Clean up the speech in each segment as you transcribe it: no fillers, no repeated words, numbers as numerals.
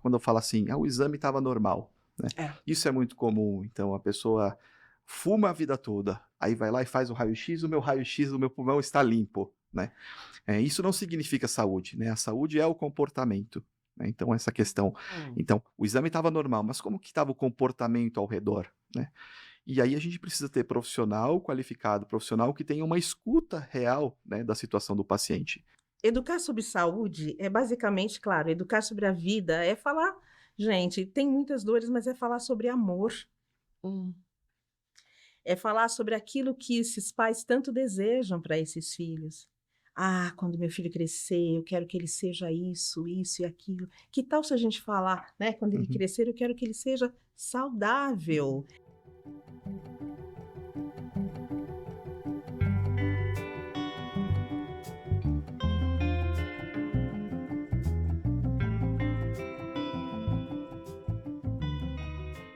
Quando eu falo assim, o exame estava normal, né? É. Isso é muito comum. Então, a pessoa fuma a vida toda, aí vai lá e faz o raio-x do meu pulmão está limpo, né? Isso não significa saúde, né? A saúde é o comportamento, né? Então, essa questão... Então, o exame estava normal, mas como que estava o comportamento ao redor, né? E aí a gente precisa ter profissional qualificado, profissional que tenha uma escuta real, né, da situação do paciente. Educar sobre saúde é basicamente, claro, educar sobre a vida é falar, gente, tem muitas dores, mas é falar sobre amor. É falar sobre aquilo que esses pais tanto desejam para esses filhos. Ah, quando meu filho crescer, eu quero que ele seja isso, isso e aquilo. Que tal se a gente falar, né? Quando ele crescer, eu quero que ele seja saudável.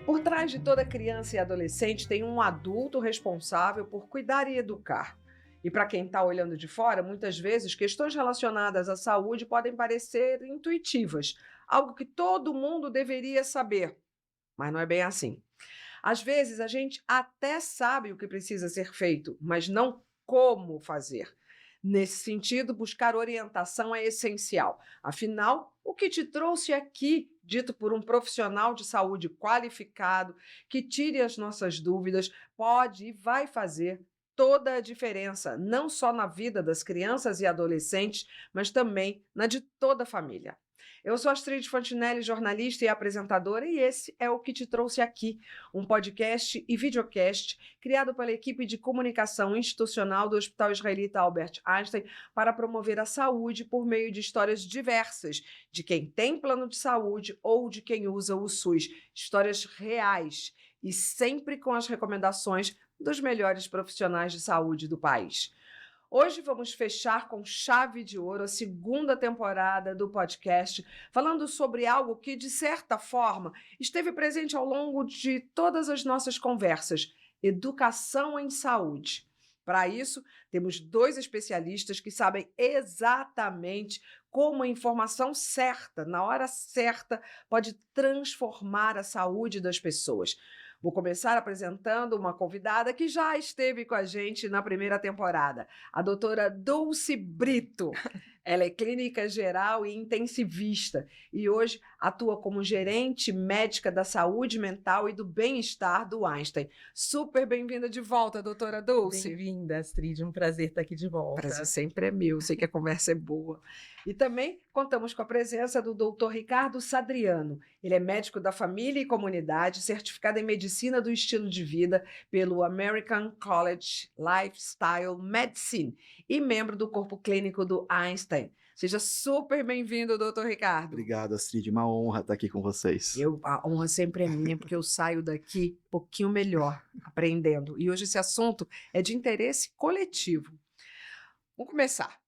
Por trás de toda criança e adolescente tem um adulto responsável por cuidar e educar. E para quem está olhando de fora, muitas vezes questões relacionadas à saúde podem parecer intuitivas, algo que todo mundo deveria saber, mas não é bem assim. Às vezes a gente até sabe o que precisa ser feito, mas não como fazer. Nesse sentido, buscar orientação é essencial. Afinal, o que te trouxe aqui, dito por um profissional de saúde qualificado, que tire as nossas dúvidas, pode e vai fazer toda a diferença, não só na vida das crianças e adolescentes, mas também na de toda a família. Eu sou Astrid Fontinelli, jornalista e apresentadora, e esse é o Que Te Trouxe Aqui, um podcast e videocast criado pela equipe de comunicação institucional do Hospital Israelita Albert Einstein para promover a saúde por meio de histórias diversas de quem tem plano de saúde ou de quem usa o SUS. Histórias reais e sempre com as recomendações dos melhores profissionais de saúde do país. Hoje vamos fechar com chave de ouro a segunda temporada do podcast, falando sobre algo que, de certa forma, esteve presente ao longo de todas as nossas conversas: educação em saúde. Para isso, temos 2 especialistas que sabem exatamente como a informação certa, na hora certa, pode transformar a saúde das pessoas. Vou começar apresentando uma convidada que já esteve com a gente na primeira temporada, a doutora Dulce Brito. Ela é clínica geral e intensivista e hoje atua como gerente médica da saúde mental e do bem-estar do Einstein. Super bem-vinda de volta, doutora Dulce. Bem-vinda, Astrid, um prazer estar aqui de volta. Prazer sempre é meu, sei que a conversa é boa. E também contamos com a presença do Dr. Ricardo Sadriano. Ele é médico da família e comunidade, certificado em medicina do estilo de vida pelo American College Lifestyle Medicine e membro do corpo clínico do Einstein. Seja super bem-vindo, doutor Ricardo. Obrigado, Astrid. Uma honra estar aqui com vocês. A honra sempre é minha, porque eu saio daqui um pouquinho melhor, aprendendo. E hoje esse assunto é de interesse coletivo. Vamos começar.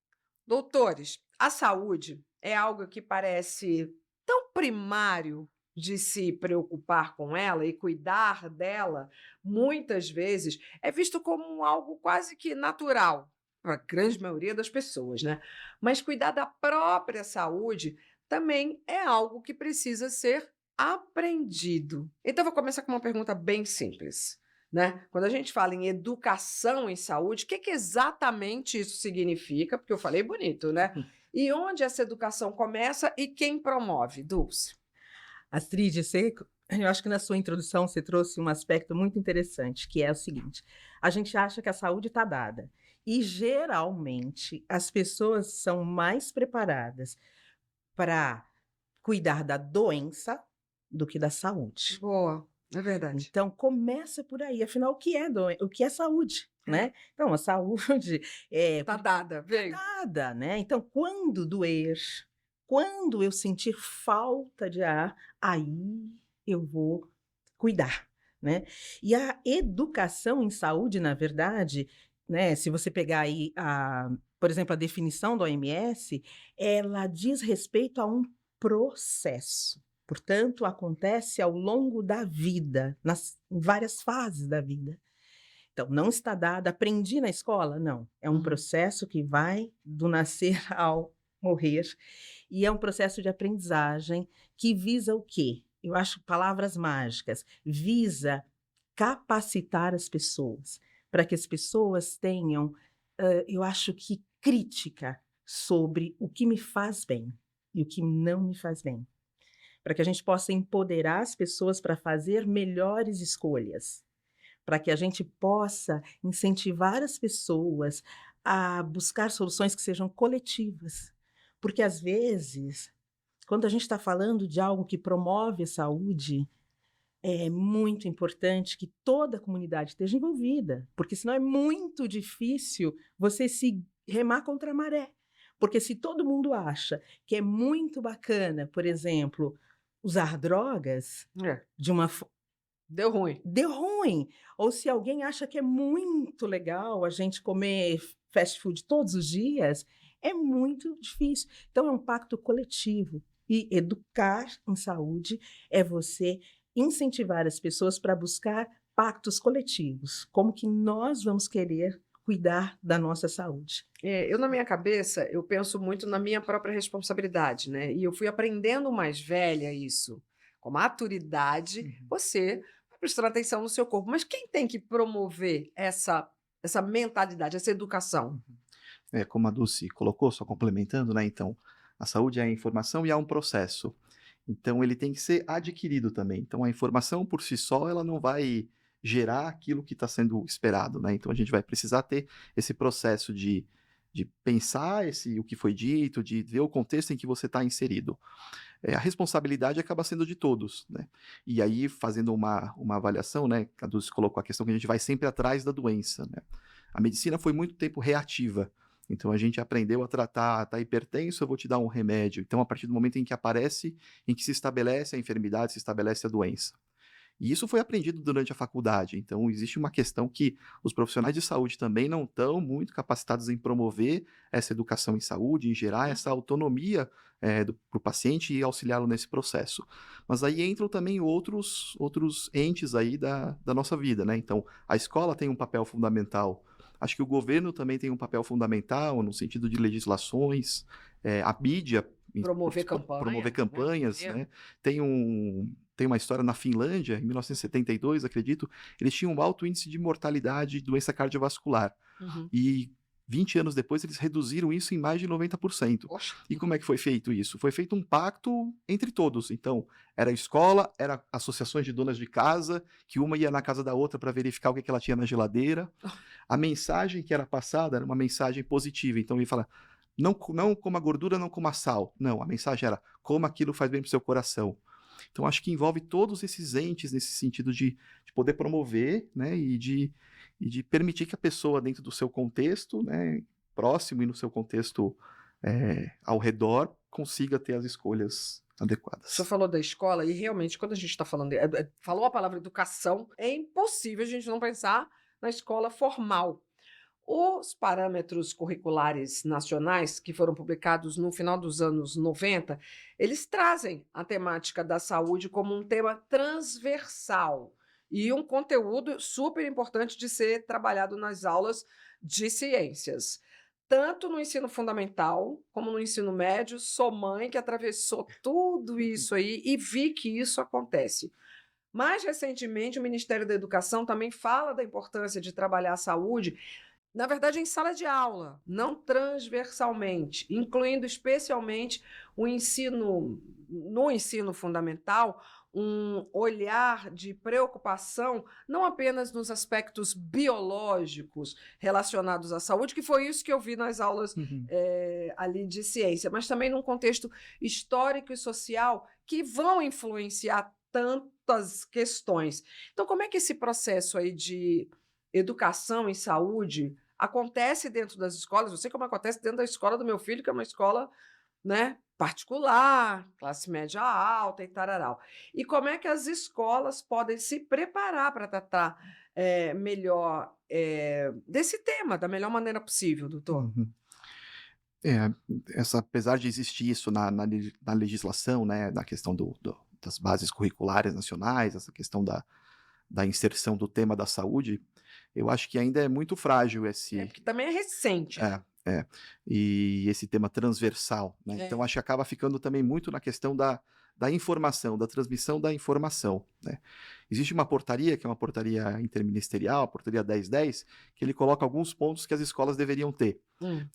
Doutores, a saúde é algo que parece tão primário de se preocupar com ela e cuidar dela, muitas vezes é visto como algo quase que natural para a grande maioria das pessoas, né? Mas cuidar da própria saúde também é algo que precisa ser aprendido. Então, vou começar com uma pergunta bem simples, né? Quando a gente fala em educação em saúde, o que exatamente isso significa? Porque eu falei bonito, né? E onde essa educação começa e quem promove, Dulce? Astrid, eu acho que na sua introdução você trouxe um aspecto muito interessante, que é o seguinte: a gente acha que a saúde está dada. E, geralmente, as pessoas são mais preparadas para cuidar da doença do que da saúde. Boa, é verdade. Então, começa por aí. Afinal, o que é saúde, né? Então, a saúde Tá dada, veio. dada, né? Então, quando doer, quando eu sentir falta de ar, aí eu vou cuidar, né? E a educação em saúde, na verdade, né, se você pegar aí, por exemplo, a definição da OMS, ela diz respeito a um processo. Portanto, acontece ao longo da vida, em várias fases da vida. Então, não está dada, aprendi na escola? Não. É um processo que vai do nascer ao morrer, e é um processo de aprendizagem que visa o quê? Eu acho palavras mágicas, visa capacitar as pessoas, para que as pessoas tenham, eu acho que crítica sobre o que me faz bem e o que não me faz bem, para que a gente possa empoderar as pessoas para fazer melhores escolhas, para que a gente possa incentivar as pessoas a buscar soluções que sejam coletivas. Porque, às vezes, quando a gente está falando de algo que promove a saúde, é muito importante que toda a comunidade esteja envolvida, porque senão é muito difícil você se remar contra a maré. Porque se todo mundo acha que é muito bacana, por exemplo, usar drogas É, de uma deu ruim. deu ruim. Ou se alguém acha que é muito legal a gente comer fast food todos os dias, é muito difícil. Então, é um pacto coletivo. E educar em saúde é você incentivar as pessoas para buscar pactos coletivos. Como que nós vamos querer cuidar da nossa saúde? Eu, na minha cabeça, eu penso muito na minha própria responsabilidade, né? E eu fui aprendendo mais velha isso. Com maturidade, você vai prestando atenção no seu corpo. Mas quem tem que promover essa mentalidade, essa educação? Como a Dulce colocou, só complementando, né? Então, a saúde é a informação e há um processo. Então, ele tem que ser adquirido também. Então, a informação por si só, ela não vai gerar aquilo que está sendo esperado, né? Então, a gente vai precisar ter esse processo de pensar o que foi dito, de ver o contexto em que você está inserido. A responsabilidade acaba sendo de todos, né? E aí, fazendo uma avaliação, né? A Dulce colocou a questão que a gente vai sempre atrás da doença, né? A medicina foi muito tempo reativa. Então, a gente aprendeu a tratar, tá hipertenso, eu vou te dar um remédio. Então, a partir do momento em que aparece, em que se estabelece a enfermidade, se estabelece a doença. E isso foi aprendido durante a faculdade. Então, existe uma questão que os profissionais de saúde também não estão muito capacitados em promover essa educação em saúde, em gerar essa autonomia para o paciente e auxiliá-lo nesse processo. Mas aí entram também outros entes aí da nossa vida, né? Então, a escola tem um papel fundamental. Acho que o governo também tem um papel fundamental no sentido de legislações, a mídia promover campanhas, né? Tem uma história na Finlândia, em 1972, acredito, eles tinham um alto índice de mortalidade de doença cardiovascular. Uhum. E 20 anos depois, eles reduziram isso em mais de 90%. Poxa. E como é que foi feito isso? Foi feito um pacto entre todos. Então, era a escola, era associações de donas de casa, que uma ia na casa da outra para verificar o que ela tinha na geladeira. A mensagem que era passada era uma mensagem positiva. Então, ele fala, não coma gordura, não coma sal. Não, a mensagem era, coma aquilo que faz bem para o seu coração. Então, acho que envolve todos esses entes nesse sentido de poder promover, né, e de permitir que a pessoa, dentro do seu contexto, né, próximo e no seu contexto ao redor, consiga ter as escolhas adequadas. O senhor falou da escola e realmente, quando a gente está falando, falou a palavra educação, é impossível a gente não pensar na escola formal. Os parâmetros curriculares nacionais, que foram publicados no final dos anos 90, eles trazem a temática da saúde como um tema transversal e um conteúdo super importante de ser trabalhado nas aulas de ciências. Tanto no ensino fundamental, como no ensino médio, sou mãe que atravessou tudo isso aí e vi que isso acontece. Mais recentemente, o Ministério da Educação também fala da importância de trabalhar a saúde, na verdade, em sala de aula, não transversalmente, incluindo especialmente no ensino fundamental, um olhar de preocupação, não apenas nos aspectos biológicos relacionados à saúde, que foi isso que eu vi nas aulas ali de ciência, mas também num contexto histórico e social que vão influenciar tantas questões. Então, como é que esse processo aí de educação em saúde acontece dentro das escolas? Eu sei como acontece dentro da escola do meu filho, que é uma escola, né, particular, classe média alta e tararau. E como é que as escolas podem se preparar para tratar melhor desse tema, da melhor maneira possível, doutor? Apesar de existir isso na legislação, né, na questão das bases curriculares nacionais, essa questão da inserção do tema da saúde, eu acho que ainda é muito frágil esse... Porque também é recente. E esse tema transversal, né? É. Então, acho que acaba ficando também muito na questão da informação, da transmissão da informação, né? Existe uma portaria, que é uma portaria interministerial, a portaria 1010, que ele coloca alguns pontos que as escolas deveriam ter.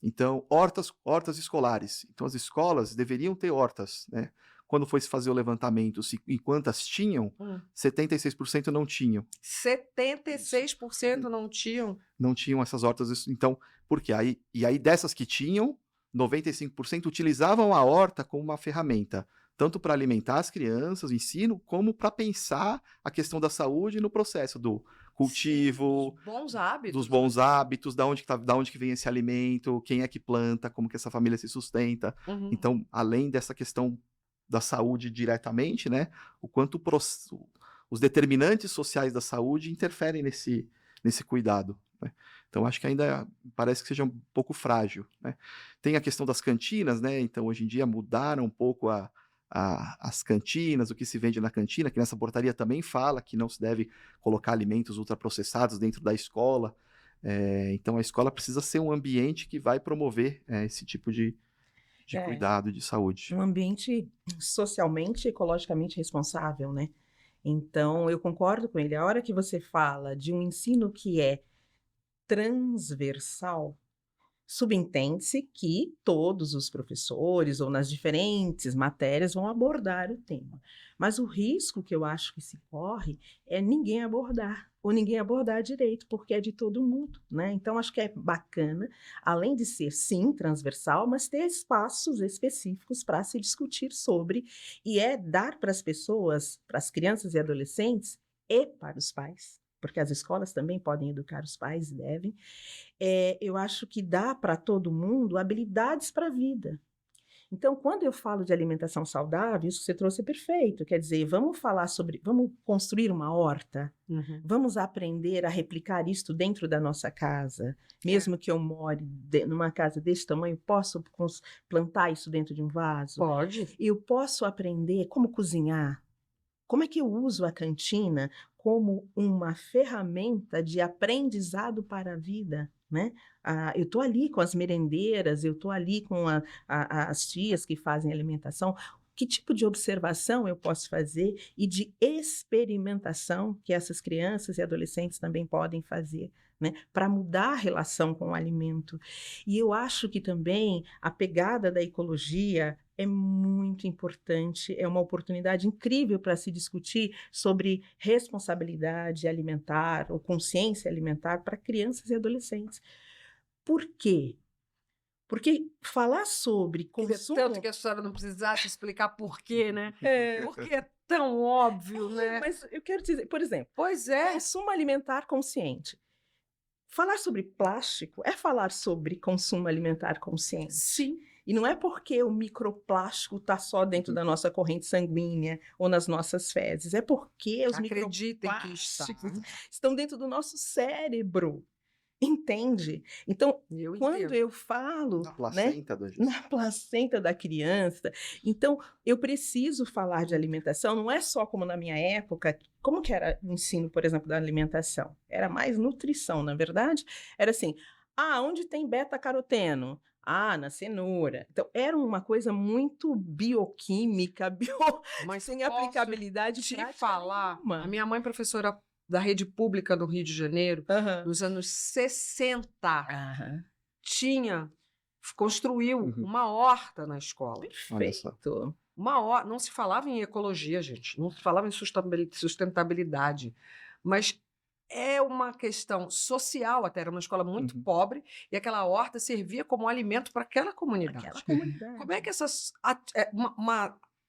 Então, hortas escolares. Então, as escolas deveriam ter hortas, né? Quando foi se fazer o levantamento, e quantas tinham, 76% não tinham. 76% não tinham. Não tinham essas hortas. Então, por quê? E aí, dessas que tinham, 95% utilizavam a horta como uma ferramenta, tanto para alimentar as crianças, o ensino, como para pensar a questão da saúde no processo do cultivo, Sim, bons hábitos. dos bons hábitos, da onde que vem esse alimento, quem é que planta, como que essa família se sustenta. Então, além dessa questão da saúde diretamente, né, o quanto os determinantes sociais da saúde interferem nesse cuidado, né? Então, acho que ainda parece que seja um pouco frágil, né? Tem a questão das cantinas, né? Então, hoje em dia mudaram um pouco as cantinas, o que se vende na cantina, que nessa portaria também fala que não se deve colocar alimentos ultraprocessados dentro da escola. Então, a escola precisa ser um ambiente que vai promover esse tipo de cuidado de saúde. Um ambiente socialmente e ecologicamente responsável, né? Então, eu concordo com ele. A hora que você fala de um ensino que é transversal, subentende-se que todos os professores ou nas diferentes matérias vão abordar o tema. Mas o risco que eu acho que se corre é ninguém abordar, ou ninguém abordar direito, porque é de todo mundo, né? Então, acho que é bacana, além de ser, sim, transversal, mas ter espaços específicos para se discutir sobre, e dar para as pessoas, para as crianças e adolescentes, e para os pais, porque as escolas também podem educar os pais e devem, eu acho que dá para todo mundo habilidades para a vida. Então, quando eu falo de alimentação saudável, isso que você trouxe é perfeito. Quer dizer, vamos construir uma horta, vamos aprender a replicar isso dentro da nossa casa. Mesmo que eu more numa casa desse tamanho, posso plantar isso dentro de um vaso? Pode. Eu posso aprender como cozinhar. Como é que eu uso a cantina como uma ferramenta de aprendizado para a vida, né? Eu estou ali com as merendeiras, eu estou ali com as tias que fazem alimentação. Que tipo de observação eu posso fazer e de experimentação que essas crianças e adolescentes também podem fazer, né, para mudar a relação com o alimento? E eu acho que também a pegada da ecologia é muito importante, é uma oportunidade incrível para se discutir sobre responsabilidade alimentar ou consciência alimentar para crianças e adolescentes. Por quê? Porque falar sobre consumo... Tanto que a senhora não precisasse explicar por quê, né? Porque é tão óbvio, né? Mas eu quero dizer, por exemplo, Pois é. consumo alimentar consciente. Falar sobre plástico é falar sobre consumo alimentar consciente. Sim. E não é porque o microplástico está só dentro da nossa corrente sanguínea ou nas nossas fezes, é porque os microplásticos estão dentro do nosso cérebro. Entende? Então, quando eu falo... Na placenta, né, na placenta da criança, então eu preciso falar de alimentação, não é só como na minha época, como que era o ensino, por exemplo, da alimentação? Era mais nutrição, na verdade. Era assim, onde tem beta-caroteno? Na cenoura. Então, era uma coisa muito bioquímica, mas sem aplicabilidade te prática falar, nenhuma. A minha mãe, professora da rede pública no Rio de Janeiro, nos anos 60, construiu uma horta na escola. Perfeito. Não se falava em ecologia, gente, não se falava em sustentabilidade, mas é uma questão social até, era uma escola muito pobre, e aquela horta servia como alimento para aquela comunidade. Como é que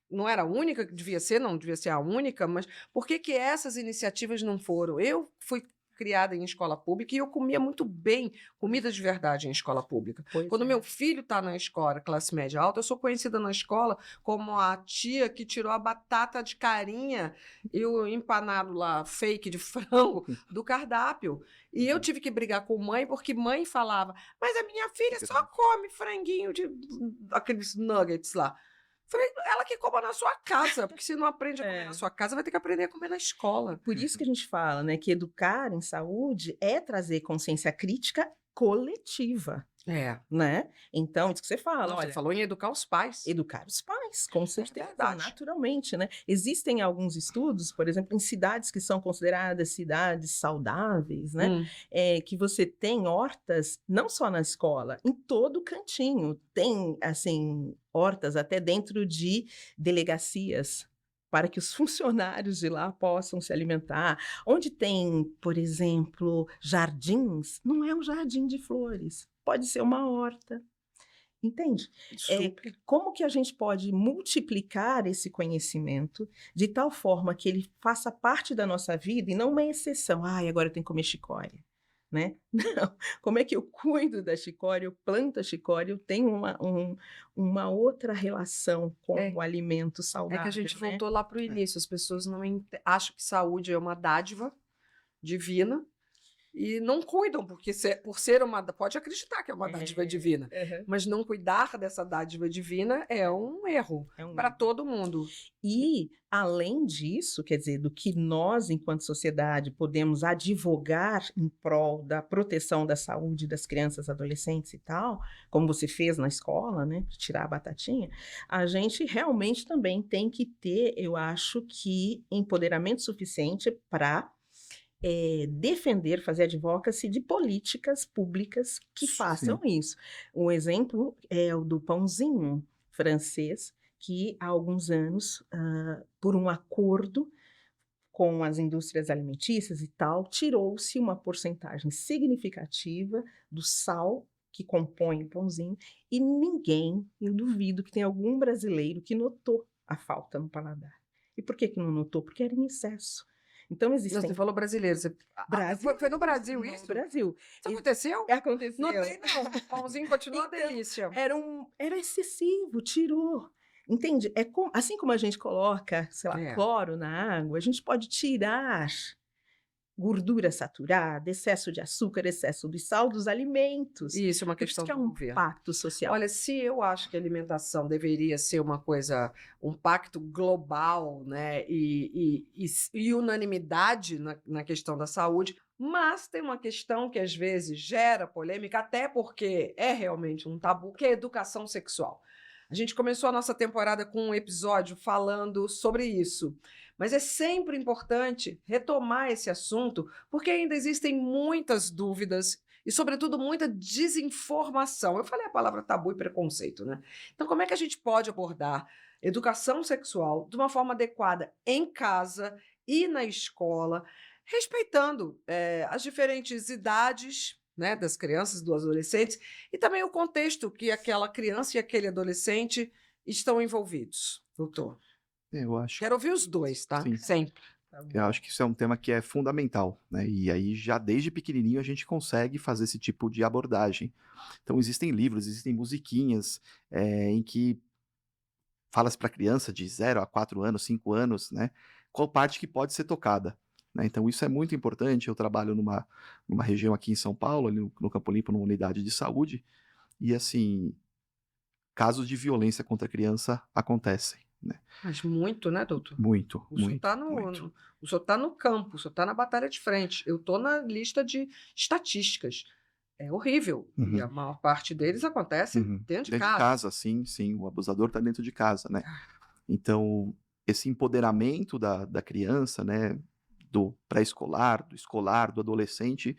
não era a única que devia ser, não devia ser a única, mas por que essas iniciativas não foram? Eu fui criada em escola pública e eu comia muito bem comida de verdade em escola pública. Quando meu filho está na escola, classe média alta, eu sou conhecida na escola como a tia que tirou a batata de carinha e o empanado lá, fake de frango, do cardápio. E eu tive que brigar com mãe, porque mãe falava, mas a minha filha só come franguinho aqueles nuggets lá. Falei, ela que coma na sua casa, porque se não aprende a comer na sua casa, vai ter que aprender a comer na escola. Por isso que a gente fala, né, que educar em saúde é trazer consciência crítica coletiva. né? Então, isso que você fala, Não, você olha, falou em educar os pais. educar os pais, com certeza, verdade. naturalmente, né? Existem alguns estudos, por exemplo, em cidades que são consideradas cidades saudáveis, né? Hum. Que você tem hortas, não só na escola, em todo cantinho. Tem, assim, hortas até dentro de delegacias, para que os funcionários de lá possam se alimentar. Onde tem, por exemplo, jardins, não é um jardim de flores, pode ser uma horta. Entende? Super. Como que a gente pode multiplicar esse conhecimento de tal forma que ele faça parte da nossa vida e não uma exceção? Ai, agora eu tenho que comer chicória, né? Não. Como é que eu cuido da chicória, eu planto a chicória, eu tenho uma outra relação com É. o alimento É saudável, que a gente né? voltou lá para o início. As pessoas não acham que saúde é uma dádiva divina e não cuidam, porque por ser uma. Pode acreditar que é uma dádiva divina, Uhum. mas não cuidar dessa dádiva divina é um erro É um para erro. todo mundo. E, além disso, quer dizer, do que nós, enquanto sociedade, podemos advogar em prol da proteção da saúde das crianças, adolescentes e tal, como você fez na escola, né, pra tirar a batatinha, a gente realmente também tem que ter, eu acho que, empoderamento suficiente para defender, fazer advocacy de políticas públicas que façam isso. Um exemplo é o do pãozinho francês, que há alguns anos, por um acordo com as indústrias alimentícias e tal, tirou-se uma porcentagem significativa do sal que compõe o pãozinho e ninguém, eu duvido que tenha algum brasileiro que notou a falta no paladar. E por que não notou? Porque era em excesso. Então Não, existem você falou brasileiro. Brasil, Foi no Brasil no isso? Brasil. Isso aconteceu? Aconteceu. Não tem, não. O pãozinho continua Então, delícia. Era excessivo, tirou. Entende? Assim como a gente coloca, sei lá, cloro na água, a gente pode tirar gordura saturada, excesso de açúcar, excesso de sal dos alimentos. Isso é uma Por isso questão que é do um governo. pacto social. Olha, se eu acho que a alimentação deveria ser uma coisa, um pacto global, né, e unanimidade na questão da saúde, mas tem uma questão que às vezes gera polêmica, até porque é realmente um tabu, que é a educação sexual. A gente começou a nossa temporada com um episódio falando sobre isso, mas é sempre importante retomar esse assunto, porque ainda existem muitas dúvidas e, sobretudo, muita desinformação. Eu falei a palavra tabu e preconceito, né? Então, como é que a gente pode abordar educação sexual de uma forma adequada em casa e na escola, respeitando as diferentes idades, né, das crianças, dos adolescentes, e também o contexto que aquela criança e aquele adolescente estão envolvidos, doutor? Eu acho, Quero ouvir os dois, tá? sim. Sempre. Eu acho que isso é um tema que é fundamental, né? E aí já desde pequenininho a gente consegue fazer esse tipo de abordagem. Então existem livros, existem musiquinhas em que fala-se para criança de 0 a 4 anos, 5 anos, né? Qual parte que pode ser tocada. Né? Então isso é muito importante. Eu trabalho numa região aqui em São Paulo, ali no Campo Limpo, numa unidade de saúde, e assim, casos de violência contra a criança acontecem. Né? Mas muito, né, doutor? Muito, O senhor muito, está muito. o senhor tá no campo, o senhor está na batalha de frente. Eu estou na lista de estatísticas. É horrível. E a maior parte deles acontece dentro de casa. Dentro de casa, sim, sim. O abusador está dentro de casa, né? Então, esse empoderamento da criança, né? Do pré-escolar, do escolar, do adolescente,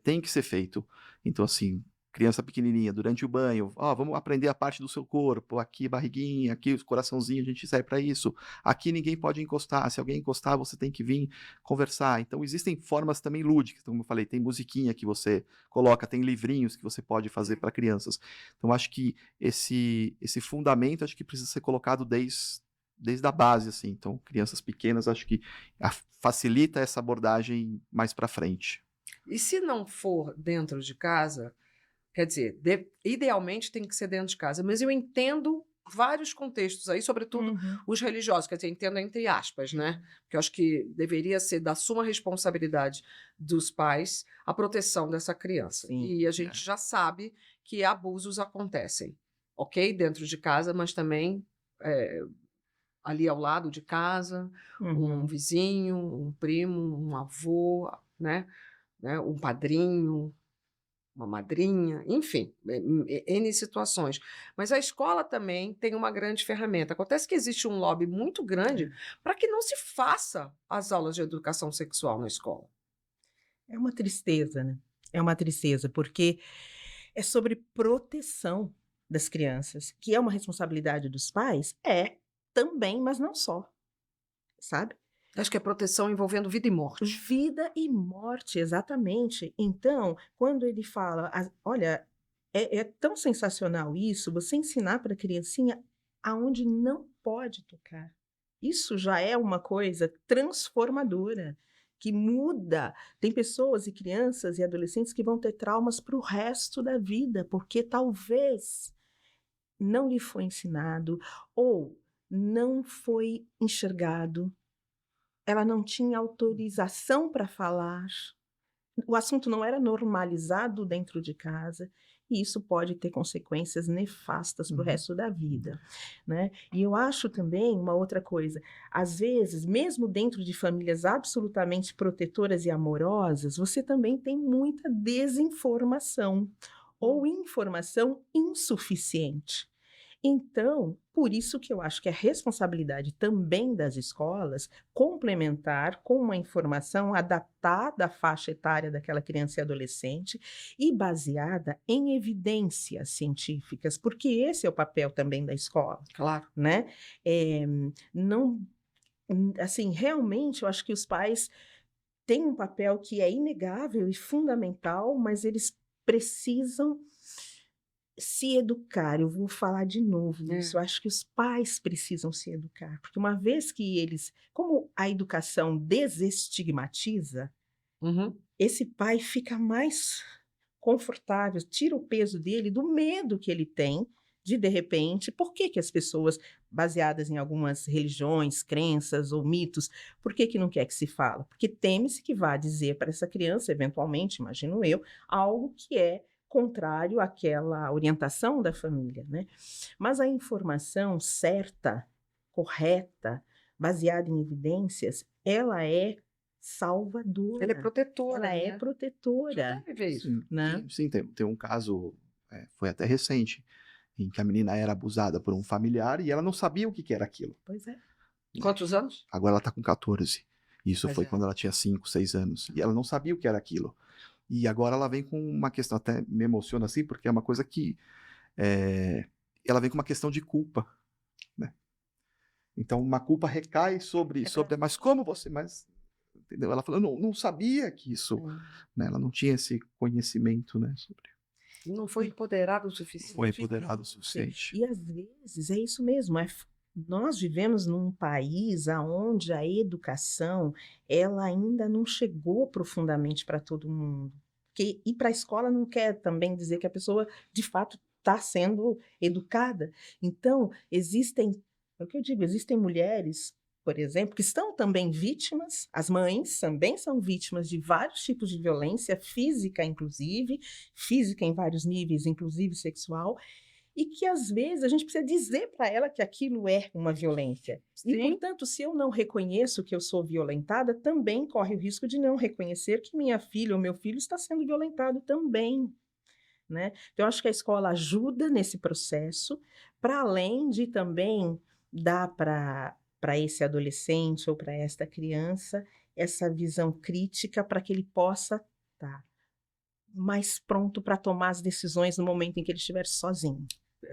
tem que ser feito. Então, assim, criança pequenininha, durante o banho, vamos aprender a parte do seu corpo, aqui barriguinha, aqui os coraçãozinhos, a gente serve para isso. Aqui ninguém pode encostar, se alguém encostar, você tem que vir conversar. Então, existem formas também lúdicas, como eu falei, tem musiquinha que você coloca, tem livrinhos que você pode fazer para crianças. Então, acho que esse fundamento, acho que precisa ser colocado desde a base, assim. Então, crianças pequenas, acho que facilita essa abordagem mais para frente. E se não for dentro de casa, quer dizer, idealmente tem que ser dentro de casa, mas eu entendo vários contextos aí, sobretudo os religiosos, quer dizer, entendo entre aspas, né? Porque eu acho que deveria ser da suma responsabilidade dos pais a proteção dessa criança. Sim, e a gente já sabe que abusos acontecem, ok? Dentro de casa, mas também ali ao lado de casa, um vizinho, um primo, um avô, né? Um padrinho. uma madrinha, enfim, N situações. Mas a escola também tem uma grande ferramenta. Acontece que existe um lobby muito grande para que não se faça as aulas de educação sexual na escola. É uma tristeza, né? É uma tristeza, porque é sobre proteção das crianças, que é uma responsabilidade dos pais, também, mas não só, sabe? Acho que é proteção envolvendo vida e morte. Vida e morte, exatamente. Então, quando ele fala, olha, é tão sensacional isso, você ensinar para a criancinha aonde não pode tocar. Isso já é uma coisa transformadora, que muda. Tem pessoas e crianças e adolescentes que vão ter traumas para o resto da vida, porque talvez não lhe foi ensinado ou não foi enxergado. Ela não tinha autorização para falar, o assunto não era normalizado dentro de casa, e isso pode ter consequências nefastas para o resto da vida, né? E eu acho também uma outra coisa, às vezes, mesmo dentro de famílias absolutamente protetoras e amorosas, você também tem muita desinformação ou informação insuficiente. Então, por isso que eu acho que é responsabilidade também das escolas complementar com uma informação adaptada à faixa etária daquela criança e adolescente e baseada em evidências científicas, porque esse é o papel também da escola, Claro. né? Não, assim, realmente eu acho que os pais têm um papel que é inegável e fundamental, mas eles precisam se educar. Eu vou falar de novo isso. Eu acho que os pais precisam se educar, porque uma vez que eles, como a educação desestigmatiza, esse pai fica mais confortável, tira o peso dele do medo que ele tem de repente, por que as pessoas baseadas em algumas religiões, crenças ou mitos, por que não quer que se fala? Porque teme-se que vá dizer para essa criança, eventualmente, imagino eu, algo que é contrário àquela orientação da família, né? Mas a informação certa, correta, baseada em evidências, ela é salvadora. Ela é protetora. Ela é protetora. Deve ver isso. Né? Sim, tem um caso, foi até recente, em que a menina era abusada por um familiar e ela não sabia o que era aquilo. Pois é. Quantos anos? Agora ela está com 14. Isso Mas foi quando ela tinha 5, 6 anos. E ela não sabia o que era aquilo. E agora ela vem com uma questão, até me emociona assim, porque é uma coisa que... ela vem com uma questão de culpa, né? Então, uma culpa recai sobre... mas como você... entendeu? Ela falou, não sabia que isso... Né? Ela não tinha esse conhecimento, né? Não foi empoderado o suficiente. Foi empoderado o suficiente. E às vezes é isso mesmo, nós vivemos num país onde a educação ela ainda não chegou profundamente para todo mundo. Porque ir para a escola não quer também dizer que a pessoa, de fato, está sendo educada. Então, é o que eu digo, existem mulheres, por exemplo, que estão também vítimas, as mães também são vítimas de vários tipos de violência, física inclusive, física em vários níveis, inclusive sexual, e que às vezes a gente precisa dizer para ela que aquilo é uma violência. Sim. E, portanto, se eu não reconheço que eu sou violentada, também corre o risco de não reconhecer que minha filha ou meu filho está sendo violentado também. Né? Então, eu acho que a escola ajuda nesse processo, para além de também dar para esse adolescente ou para esta criança essa visão crítica para que ele possa estar mais pronto para tomar as decisões no momento em que ele estiver sozinho.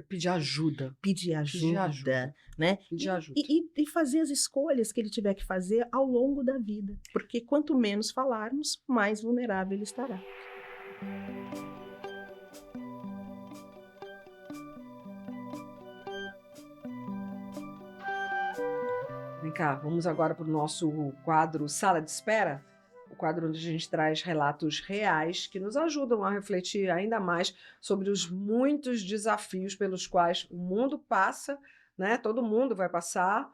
Pedir ajuda. Pedir ajuda, né? Pedir ajuda. E fazer as escolhas que ele tiver que fazer ao longo da vida. Porque quanto menos falarmos, mais vulnerável ele estará. Vem cá, vamos agora para o nosso quadro Sala de Espera, o quadro onde a gente traz relatos reais que nos ajudam a refletir ainda mais sobre os muitos desafios pelos quais o mundo passa, né? Todo mundo vai passar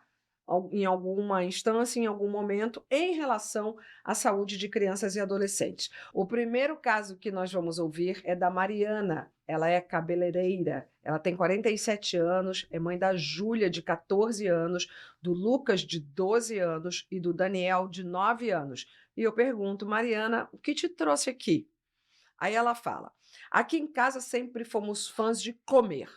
em alguma instância, em algum momento, em relação à saúde de crianças e adolescentes. O primeiro caso que nós vamos ouvir é da Mariana. Ela é cabeleireira, ela tem 47 anos, é mãe da Júlia, de 14 anos, do Lucas, de 12 anos e do Daniel, de 9 anos. E eu pergunto, Mariana, o que te trouxe aqui? Aí ela fala: aqui em casa sempre fomos fãs de comer,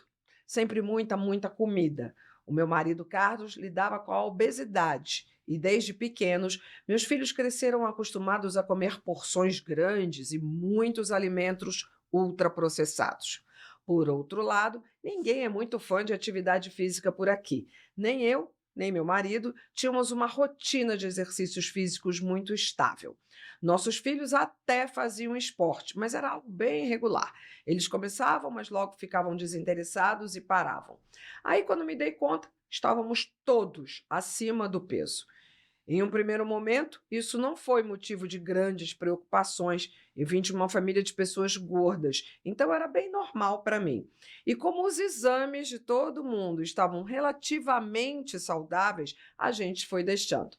sempre muita, muita comida. O meu marido Carlos lidava com a obesidade e desde pequenos meus filhos cresceram acostumados a comer porções grandes e muitos alimentos ultraprocessados. Por outro lado, ninguém é muito fã de atividade física por aqui. Nem eu, nem meu marido tínhamos uma rotina de exercícios físicos muito estável. Nossos filhos até faziam esporte, mas era algo bem irregular. Eles começavam, mas logo ficavam desinteressados e paravam. Aí, quando me dei conta, estávamos todos acima do peso. Em um primeiro momento, isso não foi motivo de grandes preocupações. Eu vim de uma família de pessoas gordas, então era bem normal para mim. E como os exames de todo mundo estavam relativamente saudáveis, a gente foi deixando.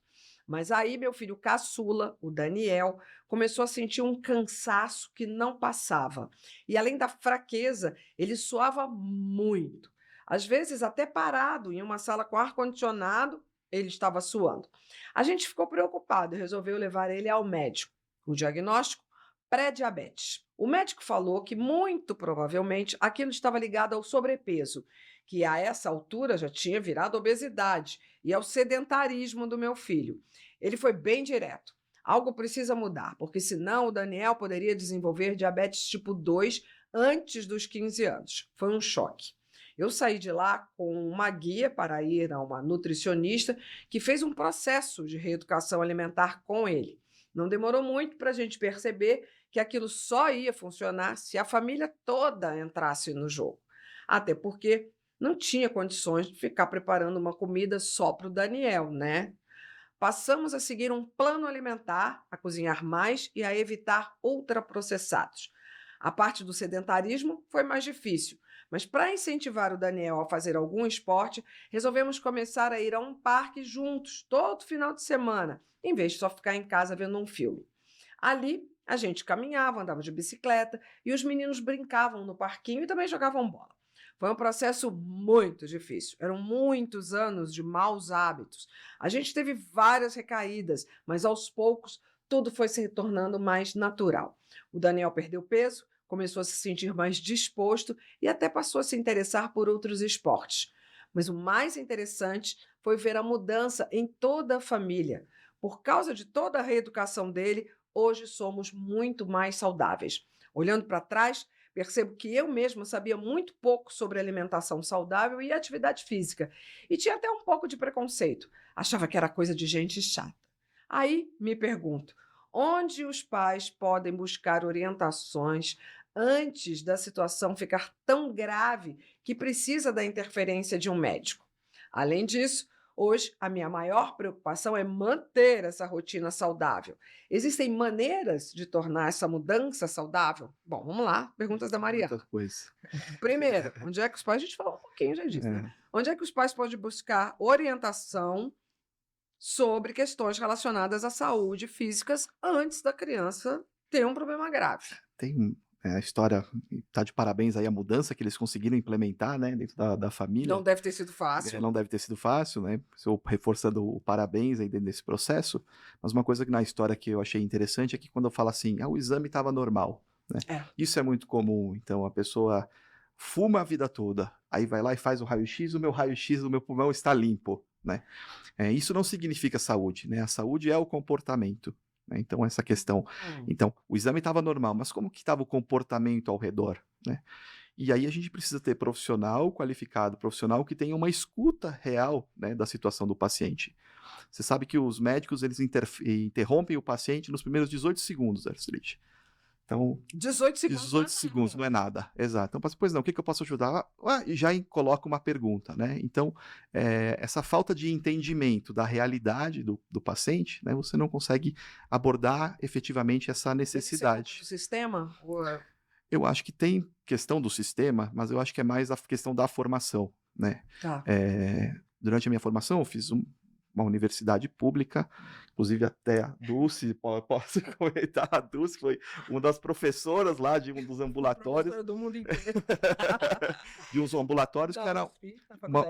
Mas aí meu filho caçula, o Daniel, começou a sentir um cansaço que não passava. E além da fraqueza, ele suava muito. Às vezes, até parado em uma sala com ar-condicionado, ele estava suando. A gente ficou preocupado e resolveu levar ele ao médico. O diagnóstico? Pré-diabetes. O médico falou que, muito provavelmente, aquilo estava ligado ao sobrepeso, que a essa altura já tinha virado obesidade, e ao sedentarismo do meu filho. Ele foi bem direto. Algo precisa mudar, porque senão o Daniel poderia desenvolver diabetes tipo 2 antes dos 15 anos. Foi um choque. Eu saí de lá com uma guia para ir a uma nutricionista que fez um processo de reeducação alimentar com ele. Não demorou muito para a gente perceber que aquilo só ia funcionar se a família toda entrasse no jogo. Até porque não tinha condições de ficar preparando uma comida só para o Daniel, né? Passamos a seguir um plano alimentar, a cozinhar mais e a evitar ultraprocessados. A parte do sedentarismo foi mais difícil, mas para incentivar o Daniel a fazer algum esporte, resolvemos começar a ir a um parque juntos, todo final de semana, em vez de só ficar em casa vendo um filme. Ali, a gente caminhava, andava de bicicleta e os meninos brincavam no parquinho e também jogavam bola. Foi um processo muito difícil. Eram muitos anos de maus hábitos. A gente teve várias recaídas, mas aos poucos tudo foi se tornando mais natural. O Daniel perdeu peso, começou a se sentir mais disposto e até passou a se interessar por outros esportes. Mas o mais interessante foi ver a mudança em toda a família. Por causa de toda a reeducação dele, hoje somos muito mais saudáveis. Olhando para trás, percebo que eu mesma sabia muito pouco sobre alimentação saudável e atividade física. E tinha até um pouco de preconceito. Achava que era coisa de gente chata. Aí me pergunto, onde os pais podem buscar orientações antes da situação ficar tão grave que precisa da interferência de um médico? Além disso, hoje a minha maior preocupação é manter essa rotina saudável. Existem maneiras de tornar essa mudança saudável? Bom, vamos lá, perguntas da Maria. Muita coisa. Primeiro, onde é que os pais, a gente falou um pouquinho já disso, né? Onde é que os pais podem buscar orientação sobre questões relacionadas à saúde físicas antes da criança ter um problema grave? Tem a história, tá de parabéns aí a mudança que eles conseguiram implementar, né, dentro da família. Não deve ter sido fácil. Não deve ter sido fácil, né? Estou reforçando o parabéns aí dentro desse processo. Mas uma coisa que na história que eu achei interessante é que quando eu falo assim, o exame estava normal, né? Isso é muito comum. Então a pessoa fuma a vida toda, aí vai lá e faz o raio-x, o meu raio-x do meu pulmão está limpo, né? Isso não significa saúde, né? A saúde é o comportamento. Então, essa questão. Então, o exame estava normal, mas como que estava o comportamento ao redor, né? E aí a gente precisa ter profissional qualificado, profissional que tenha uma escuta real, né, da situação do paciente. Você sabe que os médicos eles interrompem o paciente nos primeiros 18 segundos, Astrid. Então, 18 segundos. 18 segundos não é nada, exato. Então, pois não, o que eu posso ajudar? E já coloca uma pergunta, né? Então, essa falta de entendimento da realidade do paciente, né? Você não consegue abordar efetivamente essa necessidade. Do sistema? Eu acho que tem questão do sistema, mas eu acho que é mais a questão da formação, né? Tá. Durante a minha formação, eu fiz uma universidade pública, inclusive até a Dulce, posso comentar, a Dulce foi uma das professoras lá de um dos ambulatórios. Professora do mundo inteiro. De uns ambulatórios que era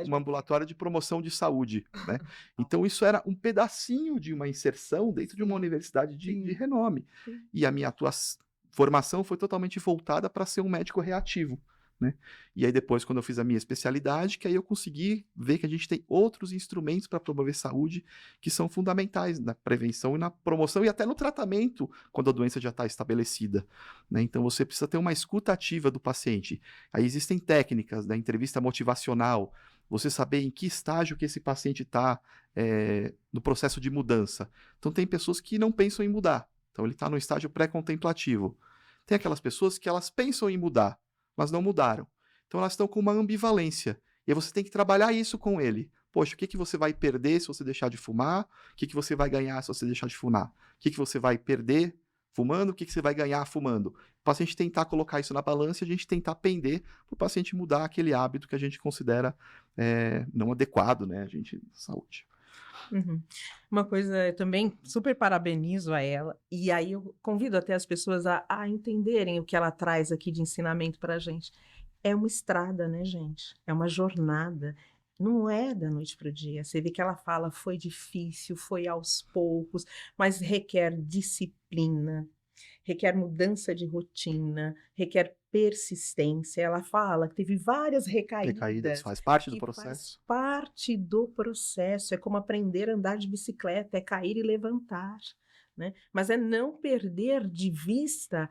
um ambulatório de promoção de saúde, né? Então isso era um pedacinho de uma inserção dentro de uma universidade de renome. E a minha atuação, formação foi totalmente voltada para ser um médico reativo, né? E aí depois, quando eu fiz a minha especialidade, que aí eu consegui ver que a gente tem outros instrumentos para promover saúde que são fundamentais na prevenção e na promoção e até no tratamento quando a doença já está estabelecida, né? Então você precisa ter uma escuta ativa do paciente. Aí existem técnicas da entrevista motivacional, você saber em que estágio que esse paciente está no processo de mudança. Então tem pessoas que não pensam em mudar, então ele está no estágio pré-contemplativo. Tem aquelas pessoas que elas pensam em mudar, mas não mudaram. Então elas estão com uma ambivalência. E aí você tem que trabalhar isso com ele. Poxa, o que você vai perder se você deixar de fumar? O que você vai ganhar se você deixar de fumar? O que você vai perder fumando? O que você vai ganhar fumando? O paciente tentar colocar isso na balança e a gente tentar pender para o paciente mudar aquele hábito que a gente considera não adequado, né? A gente, saúde. Uhum. Uma coisa, eu também super parabenizo a ela, e aí eu convido até as pessoas a entenderem o que ela traz aqui de ensinamento para a gente. É uma estrada, né, gente? É uma jornada. Não é da noite para o dia. Você vê que ela fala, foi difícil, foi aos poucos, mas requer disciplina, requer mudança de rotina, requer persistência. Ela fala que teve várias recaídas. Faz parte do Que processo. faz parte do processo. É como aprender a andar de bicicleta, é cair e levantar, né? Mas é não perder de vista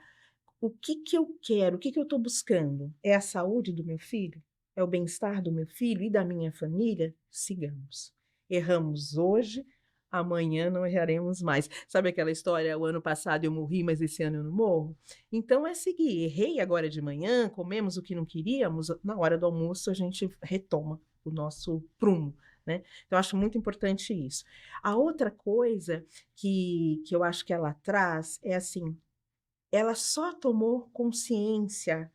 o que eu quero, o que eu estou buscando. É a saúde do meu filho? É o bem-estar do meu filho e da minha família? Sigamos. Erramos hoje, amanhã não erraremos mais. Sabe aquela história, o ano passado eu morri, mas esse ano eu não morro? Então é seguir. Errei agora de manhã, comemos o que não queríamos, na hora do almoço a gente retoma o nosso prumo, né? Então eu acho muito importante isso. A outra coisa que eu acho que ela traz é assim, ela só tomou consciência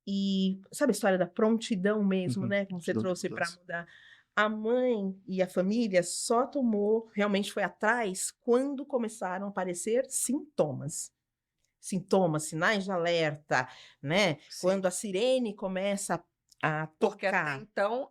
e sabe a história da prontidão mesmo, né? Como você trouxe para mudar. A mãe e a família só tomou, realmente foi atrás, quando começaram a aparecer sintomas. Sintomas, sinais de alerta, né? Sim. Quando a sirene começa a Porque até tocar. então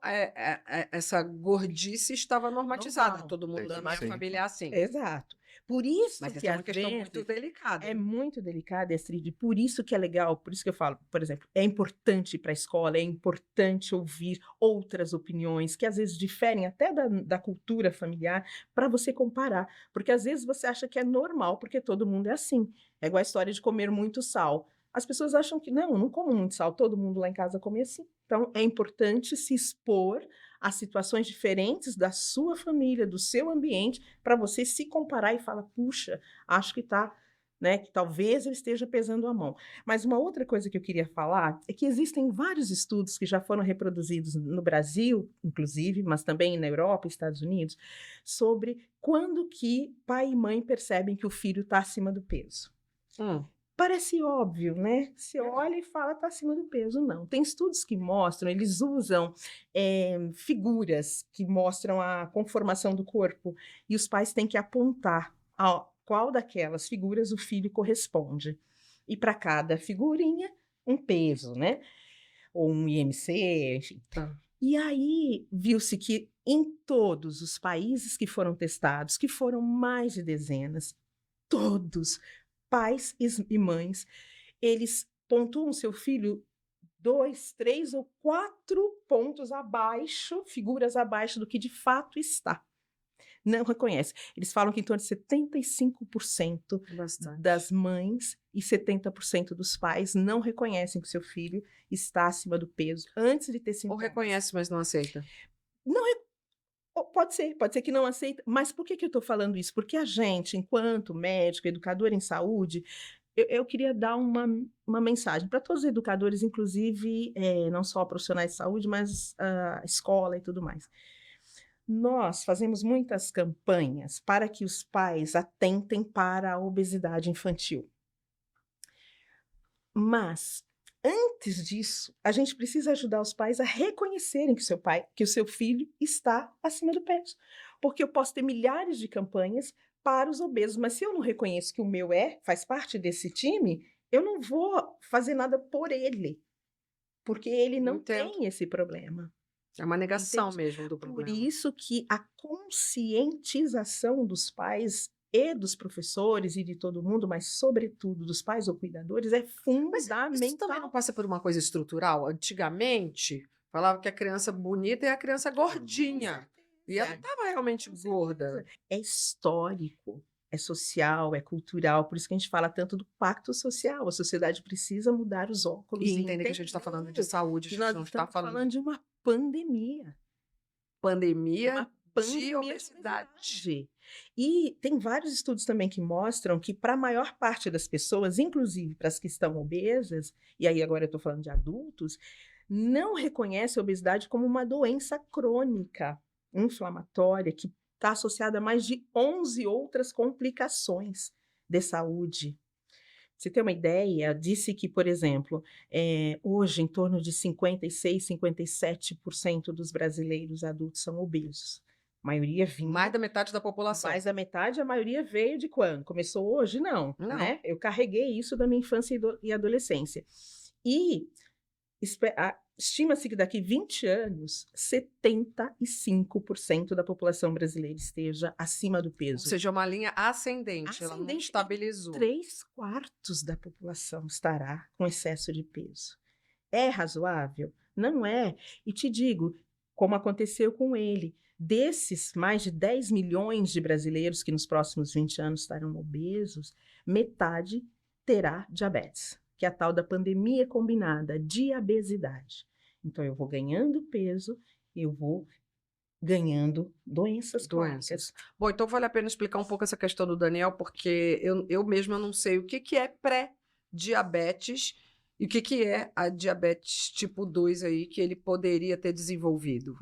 essa gordice estava normatizada. Normal. Todo mundo da minha Sim. família é assim. Exato. Por isso Mas que essa é uma às questão vezes muito delicada. é muito delicada, Astrid, por isso que é legal, por isso que eu falo, por exemplo, é importante ir para a escola, é importante ouvir outras opiniões, que às vezes diferem até da cultura familiar, para você comparar, porque às vezes você acha que é normal, porque todo mundo é assim. É igual a história de comer muito sal. As pessoas acham que não como muito sal, todo mundo lá em casa come assim. Então, é importante se expor a situações diferentes da sua família, do seu ambiente, para você se comparar e falar, puxa, acho que está, né, que talvez eu esteja pesando a mão. Mas uma outra coisa que eu queria falar é que existem vários estudos que já foram reproduzidos no Brasil, inclusive, mas também na Europa e Estados Unidos, sobre quando que pai e mãe percebem que o filho está acima do peso. Parece óbvio, né? Você olha e fala, está acima do peso. Não. Tem estudos que mostram, eles usam figuras que mostram a conformação do corpo e os pais têm que apontar a qual daquelas figuras o filho corresponde. E para cada figurinha, um peso, né? Ou um IMC, enfim. E aí viu-se que em todos os países que foram testados, que foram mais de dezenas, todos pais e mães, eles pontuam seu filho 2, 3 ou 4 pontos abaixo, figuras abaixo do que de fato está. Não reconhece. Eles falam que em torno de 75% das mães e 70% dos pais não reconhecem que seu filho está acima do peso antes de ter sintomas. Ou reconhece, mas não aceita. Pode ser que não aceita, mas por que eu estou falando isso? Porque a gente, enquanto médico, educador em saúde, eu queria dar uma mensagem para todos os educadores, inclusive não só profissionais de saúde, mas a escola e tudo mais. Nós fazemos muitas campanhas para que os pais atentem para a obesidade infantil. Mas antes disso, a gente precisa ajudar os pais a reconhecerem que o seu filho está acima do peso. Porque eu posso ter milhares de campanhas para os obesos, mas se eu não reconheço que o meu faz parte desse time, eu não vou fazer nada por ele. Porque ele não tem esse problema. É uma negação mesmo do problema. Por isso que a conscientização dos pais e dos professores e de todo mundo, mas sobretudo dos pais ou cuidadores, é Mas isso também não fundamental. passa por uma coisa estrutural? Antigamente, falava que a criança bonita é a criança gordinha. E ela estava realmente Com gorda. certeza. É histórico, é social, é cultural, por isso que a gente fala tanto do pacto social. A sociedade precisa mudar os óculos E e entender que a gente está falando de entender saúde, a que gente nós não está estamos falando falando de de uma pandemia. pandemia Uma de pandemia de obesidade. obesidade. E tem vários estudos também que mostram que para a maior parte das pessoas, inclusive para as que estão obesas, e aí agora eu estou falando de adultos, não reconhece a obesidade como uma doença crônica, inflamatória, que está associada a mais de 11 outras complicações de saúde. Você tem uma ideia? Disse que, por exemplo, hoje em torno de 56, 57% dos brasileiros adultos são obesos. A maioria vinda, Mais da metade da população. mais da metade, a maioria veio de quando? Começou hoje? Não, Não. né? Eu carreguei isso da minha infância e adolescência. E estima-se que daqui 20 anos, 75% da população brasileira esteja acima do Ou peso. seja, uma linha ascendente, ela não Ascendente, e estabilizou. 3/4 da população estará com excesso de peso. É razoável? Não é. E te digo, como aconteceu com ele, desses mais de 10 milhões de brasileiros que nos próximos 20 anos estarão obesos, metade terá diabetes, que é a tal da pandemia combinada, diabesidade. Então, eu vou ganhando peso, eu vou ganhando doenças crônicas. Bom, então vale a pena explicar um pouco essa questão do Daniel, porque eu mesma não sei o que é pré-diabetes e o que é a diabetes tipo 2 aí que ele poderia ter desenvolvido.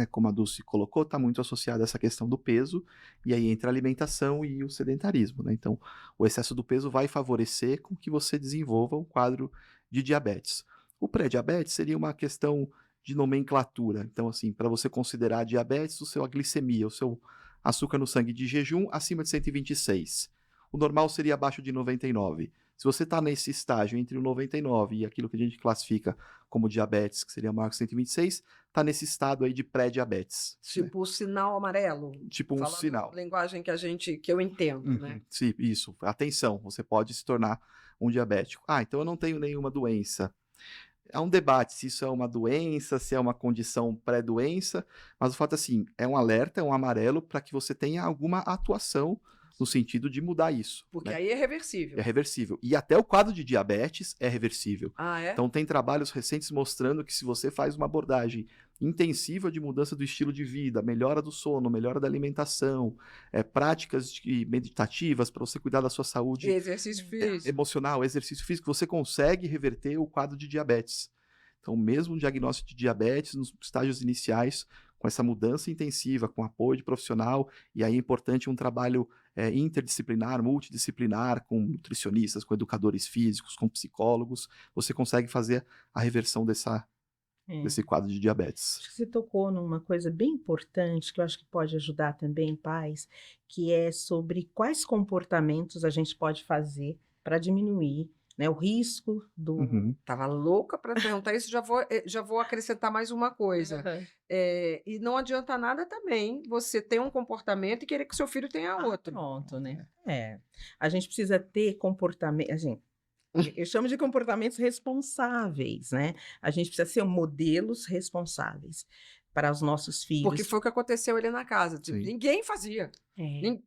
Como a Dulce colocou, está muito associada a essa questão do peso, e aí entra a alimentação e o sedentarismo, né? Então, o excesso do peso vai favorecer com que você desenvolva um quadro de diabetes. O pré-diabetes seria uma questão de nomenclatura. Então, assim, para você considerar diabetes, a glicemia, o seu açúcar no sangue de jejum acima de 126. O normal seria abaixo de 99. Se você está nesse estágio entre o 99 e aquilo que a gente classifica como diabetes, que seria maior que 126, está nesse estado aí de pré-diabetes. Tipo o sinal amarelo. Tipo um Falando sinal. linguagem que eu entendo, né? Sim, isso. Atenção, você pode se tornar um diabético. Então eu não tenho nenhuma doença. Há um debate se isso é uma doença, se é uma condição pré-doença, mas o fato é assim, é um alerta, é um amarelo para que você tenha alguma atuação no sentido de mudar isso. Porque né? aí é reversível. É reversível. E até o quadro de diabetes é reversível. Ah, é? Então tem trabalhos recentes mostrando que se você faz uma abordagem intensiva de mudança do estilo de vida, melhora do sono, melhora da alimentação, práticas meditativas para você cuidar da sua saúde E exercício físico. emocional, exercício físico, você consegue reverter o quadro de diabetes. Então, mesmo o diagnóstico de diabetes nos estágios iniciais, com essa mudança intensiva, com apoio de profissional, e aí é importante um trabalho interdisciplinar, multidisciplinar, com nutricionistas, com educadores físicos, com psicólogos, você consegue fazer a reversão desse quadro de diabetes. Acho que você tocou numa coisa bem importante, que eu acho que pode ajudar também pais, que é sobre quais comportamentos a gente pode fazer para diminuir, né, o risco do... Tava louca para perguntar isso, já vou acrescentar mais uma coisa. E não adianta nada também você ter um comportamento e querer que seu filho tenha outro. Pronto, né? A gente precisa ter comportamento, eu chamo de comportamentos responsáveis, né? A gente precisa ser modelos responsáveis para os nossos filhos. Porque foi o que aconteceu ali na casa. Tipo, ninguém fazia.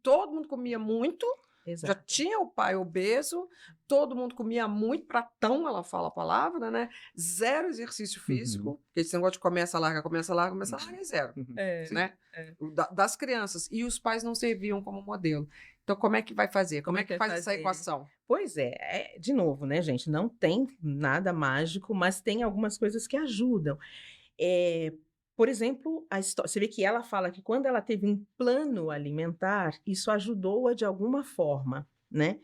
Todo mundo comia muito. Exato. Já tinha o pai obeso, todo mundo comia muito, pratão, ela fala a palavra, né? Zero exercício físico, porque esse negócio de começa, larga, é zero, né? Das crianças. E os pais não serviam como modelo. Então, como é que vai fazer? Como é que faz essa equação? Pois de novo, né, gente? Não tem nada mágico, mas tem algumas coisas que ajudam. Por exemplo, você vê que ela fala que quando ela teve um plano alimentar, isso ajudou-a de alguma forma, né?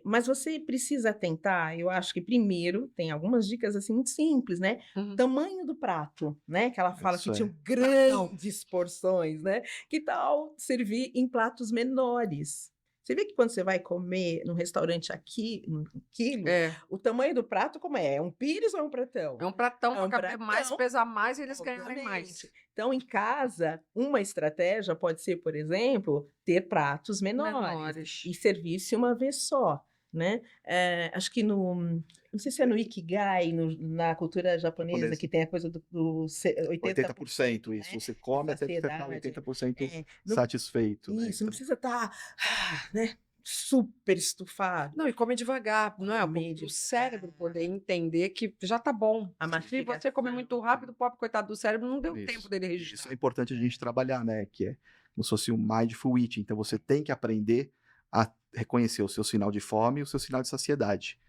Mas você precisa tentar, eu acho que primeiro, tem algumas dicas assim muito simples, né? Tamanho do prato, né? Que ela fala que tinham grandes porções, né? Que tal servir em pratos menores? Você vê que quando você vai comer num restaurante aqui, no quilo, o tamanho do prato como é? É um pires ou é um pratão? É um pratão É um para caber mais, pratão, pesar mais e eles ganharem obviamente. mais. Então, em casa, uma estratégia pode ser, por exemplo, ter pratos menores e servir-se uma vez só, né? Acho que não sei se é no Ikigai, na cultura japonesa, que tem a coisa do 80%, isso. né? Você come até ficar Saciedade. 80% Não- satisfeito. né? Isso, Então, não precisa estar, né, super estufado. Não, e come devagar, não é? Come O devagar. cérebro poder entender que já tá bom. A Se mastigação. você comer muito rápido, o pobre coitado do cérebro não deu Isso. tempo dele Isso registrar. é importante a gente trabalhar, né? Que é como se fosse um mindful eating. Então você tem que aprender a reconhecer o seu sinal de fome e o seu sinal de saciedade.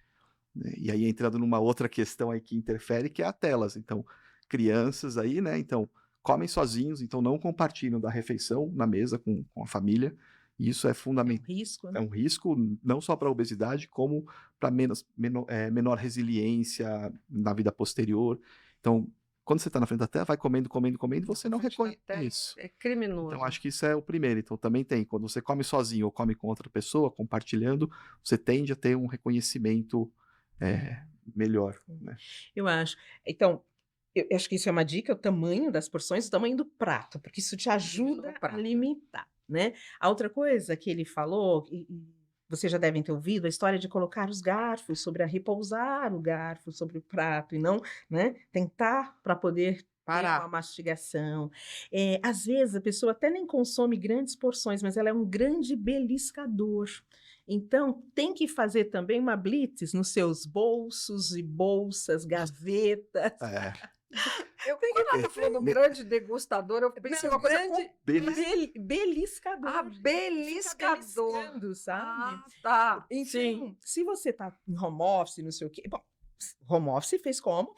Né? E aí entrando numa outra questão aí que interfere, que é a telas. Então, crianças aí, né? Então, comem sozinhos, então não compartilham da refeição na mesa com a família. E isso é fundamental. Risco, É né? um risco não só para a obesidade, como para menor resiliência na vida posterior. Então, quando você está na frente da tela, vai comendo, e você não reconhece isso. É criminoso. Então, acho que isso é o primeiro. Então, também tem, quando você come sozinho ou come com outra pessoa, compartilhando, você tende a ter um reconhecimento melhor. Né? Eu acho. Então, eu acho que isso é uma dica, o tamanho das porções, o tamanho do prato, porque isso te ajuda a limitar, né? A outra coisa que ele falou, e vocês já devem ter ouvido, a história de colocar os garfos repousar o garfo sobre o prato e não, né, tentar para poder ter Parar. uma mastigação. Às vezes a pessoa até nem consome grandes porções, mas ela é um grande beliscador. Então, tem que fazer também uma blitz nos seus bolsos e bolsas, gavetas. Quando ela falou do grande degustador, eu pensei uma coisa com beliscador. Ah, beliscador. Beliscando, sabe? Ah, tá. Então, Sim. se você tá em home office, não sei o quê, bom, home office fez como?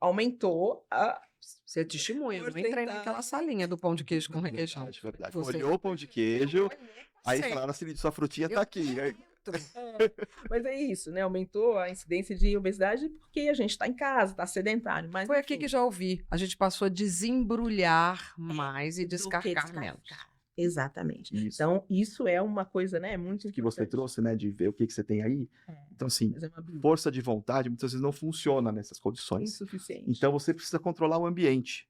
Aumentou a... Você é testemunha, eu entrei naquela salinha do pão de queijo com requeijão. Verdade. Você- Olhou o pão de queijo, aí Sei. falaram assim, sua frutinha tá Eu aqui. Aí, Mas é isso, né? Aumentou a incidência de obesidade porque a gente está em casa, está sedentário. Mas, Foi aqui enfim, que já ouvi. A gente passou a desembrulhar mais e do que descarcar menos. Exatamente. isso Então, isso é uma coisa, né, muito que você importante. trouxe, né, de ver o que você tem aí. Então, assim, Fazer uma blitz. força de vontade muitas vezes não funciona nessas condições. Insuficiente. Então, você precisa controlar o ambiente.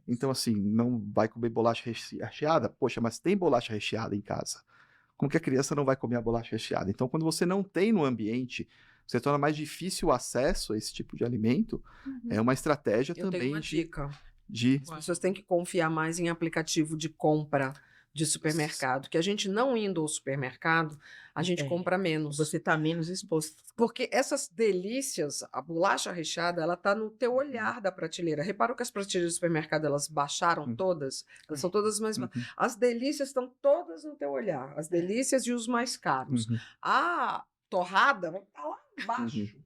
Então, assim, não vai comer bolacha recheada? Poxa, mas tem bolacha recheada em casa. Como que a criança não vai comer a bolacha recheada? Então, quando você não tem no ambiente, você torna mais difícil o acesso a esse tipo de alimento. É uma estratégia Eu tenho também uma dica. de... As pessoas têm que confiar mais em aplicativo de compra de supermercado. Que a gente não indo ao supermercado, a gente compra menos. Você está menos exposto. Porque essas delícias, a bolacha recheada, ela tá no teu olhar da prateleira. Reparou que as prateleiras do supermercado, elas baixaram todas? Elas são todas mais... As delícias estão todas no teu olhar. As delícias e os mais caros. A torrada vai estar lá embaixo.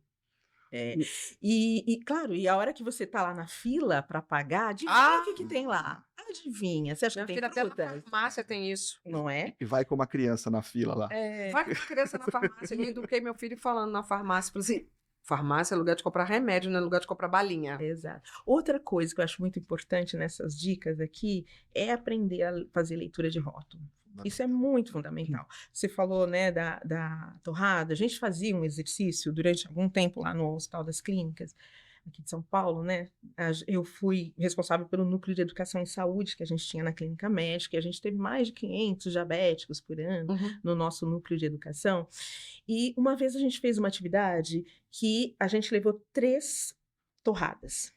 E claro, e a hora que você tá lá na fila para pagar, adivinha o que tem lá? Adivinha. Você acha Minha que filha tem até na frutas? farmácia tem isso. Não é? E vai com uma criança na fila lá. Vai com a criança na farmácia. Eu eduquei meu filho falando na farmácia. Falei assim, farmácia é lugar de comprar remédio, não é lugar de comprar balinha. Exato. Outra coisa que eu acho muito importante nessas dicas aqui é aprender a fazer leitura de rótulo. Isso é muito fundamental. Você falou, né, da torrada. A gente fazia um exercício durante algum tempo lá no Hospital das Clínicas, aqui de São Paulo, né? Eu fui responsável pelo núcleo de educação em saúde que a gente tinha na clínica médica, e a gente teve mais de 500 diabéticos por ano no nosso núcleo de educação. E uma vez a gente fez uma atividade que a gente levou 3 torradas.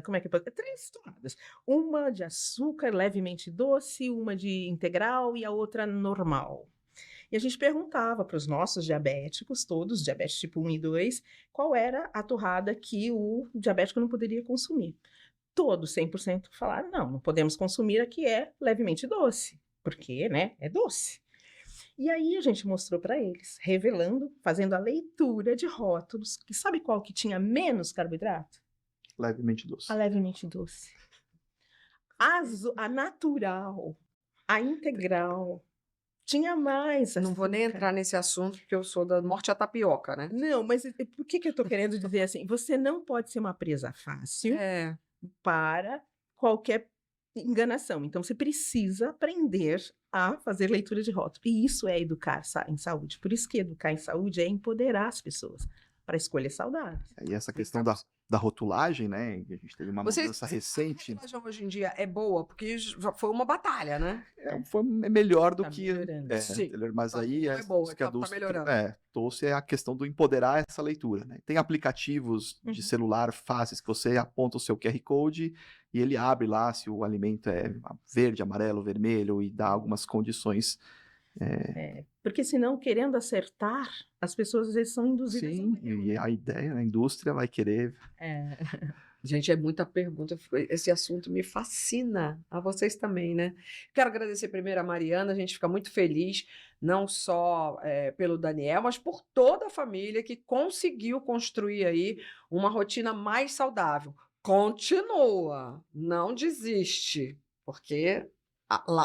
Como é que pode? 3 tomadas. Uma de açúcar levemente doce, uma de integral e a outra normal. E a gente perguntava para os nossos diabéticos, todos, diabetes tipo 1 e 2, qual era a torrada que o diabético não poderia consumir. Todos, 100% falaram, não podemos consumir a que é levemente doce, porque, né, é doce. E aí a gente mostrou para eles, revelando, fazendo a leitura de rótulos, que sabe qual que tinha menos carboidrato? Levemente doce. A levemente doce. A natural, a integral, tinha mais Não vou nem açúcar. entrar nesse assunto, porque eu sou da morte à tapioca, né? Não, mas por que eu tô querendo dizer assim? Você não pode ser uma presa fácil para qualquer enganação. Então, você precisa aprender a fazer leitura de rótulo. E isso é educar em saúde. Por isso que educar em saúde é empoderar as pessoas para escolhas saudáveis. E essa questão da rotulagem, né? A gente teve uma mudança A recente. rotulagem hoje em dia é boa, porque já foi uma batalha, né? Foi melhor do Tá que. melhorando. Sim. Mas aí É boa, isso que a tá Dulce melhorando. trouxe é a questão do empoderar essa leitura, né? Tem aplicativos de celular fáceis que você aponta o seu QR Code e ele abre lá se o alimento é verde, amarelo, vermelho e dá algumas condições. Porque senão, querendo acertar, as pessoas às vezes são induzidas ao Sim, erro, e né? a ideia, a indústria vai querer. Gente, é muita pergunta. Esse assunto me fascina. A vocês também, né? Quero agradecer primeiro a Mariana. A gente fica muito feliz, não só pelo Daniel, mas por toda a família que conseguiu construir aí uma rotina mais saudável. Continua, não desiste, porque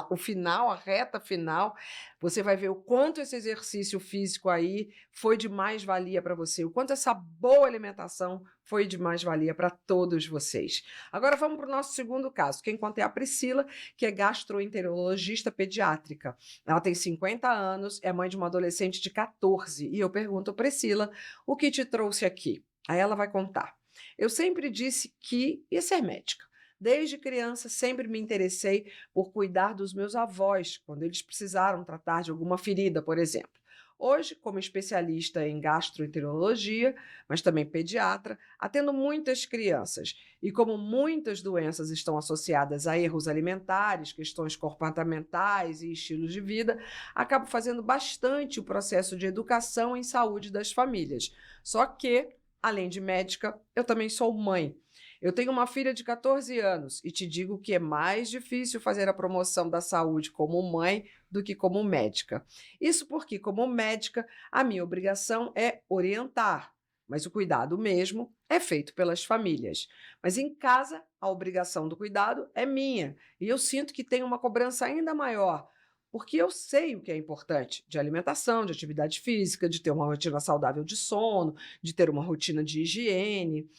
o final, a reta final, você vai ver o quanto esse exercício físico aí foi de mais-valia para você, o quanto essa boa alimentação foi de mais-valia para todos vocês. Agora vamos para o nosso segundo caso. Quem conta é a Priscila, que é gastroenterologista pediátrica. Ela tem 50 anos, é mãe de uma adolescente de 14. E eu pergunto, Priscila, o que te trouxe aqui? Aí ela vai contar. Eu sempre disse que ia ser médica. Desde criança, sempre me interessei por cuidar dos meus avós, quando eles precisaram tratar de alguma ferida, por exemplo. Hoje, como especialista em gastroenterologia, mas também pediatra, atendo muitas crianças. E como muitas doenças estão associadas a erros alimentares, questões comportamentais e estilos de vida, acabo fazendo bastante o processo de educação em saúde das famílias. Só que, além de médica, eu também sou mãe. Eu tenho uma filha de 14 anos e te digo que é mais difícil fazer a promoção da saúde como mãe do que como médica. Isso porque, como médica, a minha obrigação é orientar, mas o cuidado mesmo é feito pelas famílias. Mas em casa, a obrigação do cuidado é minha e eu sinto que tenho uma cobrança ainda maior, porque eu sei o que é importante de alimentação, de atividade física, de ter uma rotina saudável de sono, de ter uma rotina de higiene.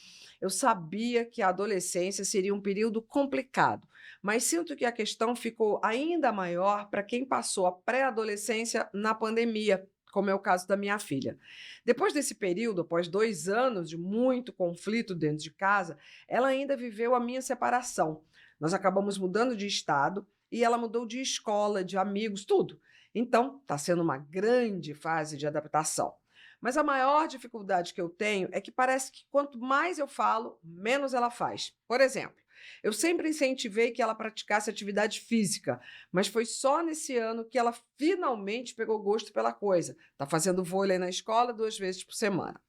Eu sabia que a adolescência seria um período complicado, mas sinto que a questão ficou ainda maior para quem passou a pré-adolescência na pandemia, como é o caso da minha filha. Depois desse período, após 2 anos de muito conflito dentro de casa, ela ainda viveu a minha separação. Nós acabamos mudando de estado e ela mudou de escola, de amigos, tudo. Então, está sendo uma grande fase de adaptação. Mas a maior dificuldade que eu tenho é que parece que quanto mais eu falo, menos ela faz. Por exemplo, eu sempre incentivei que ela praticasse atividade física, mas foi só nesse ano que ela finalmente pegou gosto pela coisa. Está fazendo vôlei na escola 2 vezes por semana.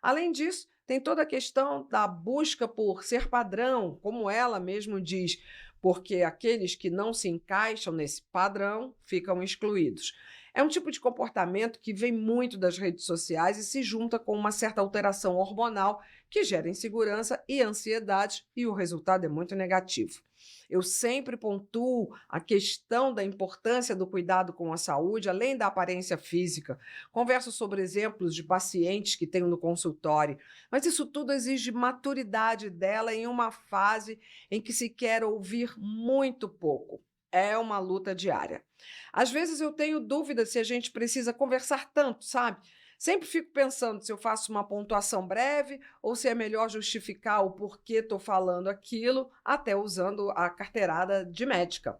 Além disso, tem toda a questão da busca por ser padrão, como ela mesmo diz, porque aqueles que não se encaixam nesse padrão ficam excluídos. É um tipo de comportamento que vem muito das redes sociais e se junta com uma certa alteração hormonal que gera insegurança e ansiedade, e o resultado é muito negativo. Eu sempre pontuo a questão da importância do cuidado com a saúde, além da aparência física. Converso sobre exemplos de pacientes que tenho no consultório, mas isso tudo exige maturidade dela em uma fase em que se quer ouvir muito pouco. É uma luta diária. Às vezes eu tenho dúvida se a gente precisa conversar tanto, sabe? Sempre fico pensando se eu faço uma pontuação breve ou se é melhor justificar o porquê estou falando aquilo, até usando a carteirada de médica.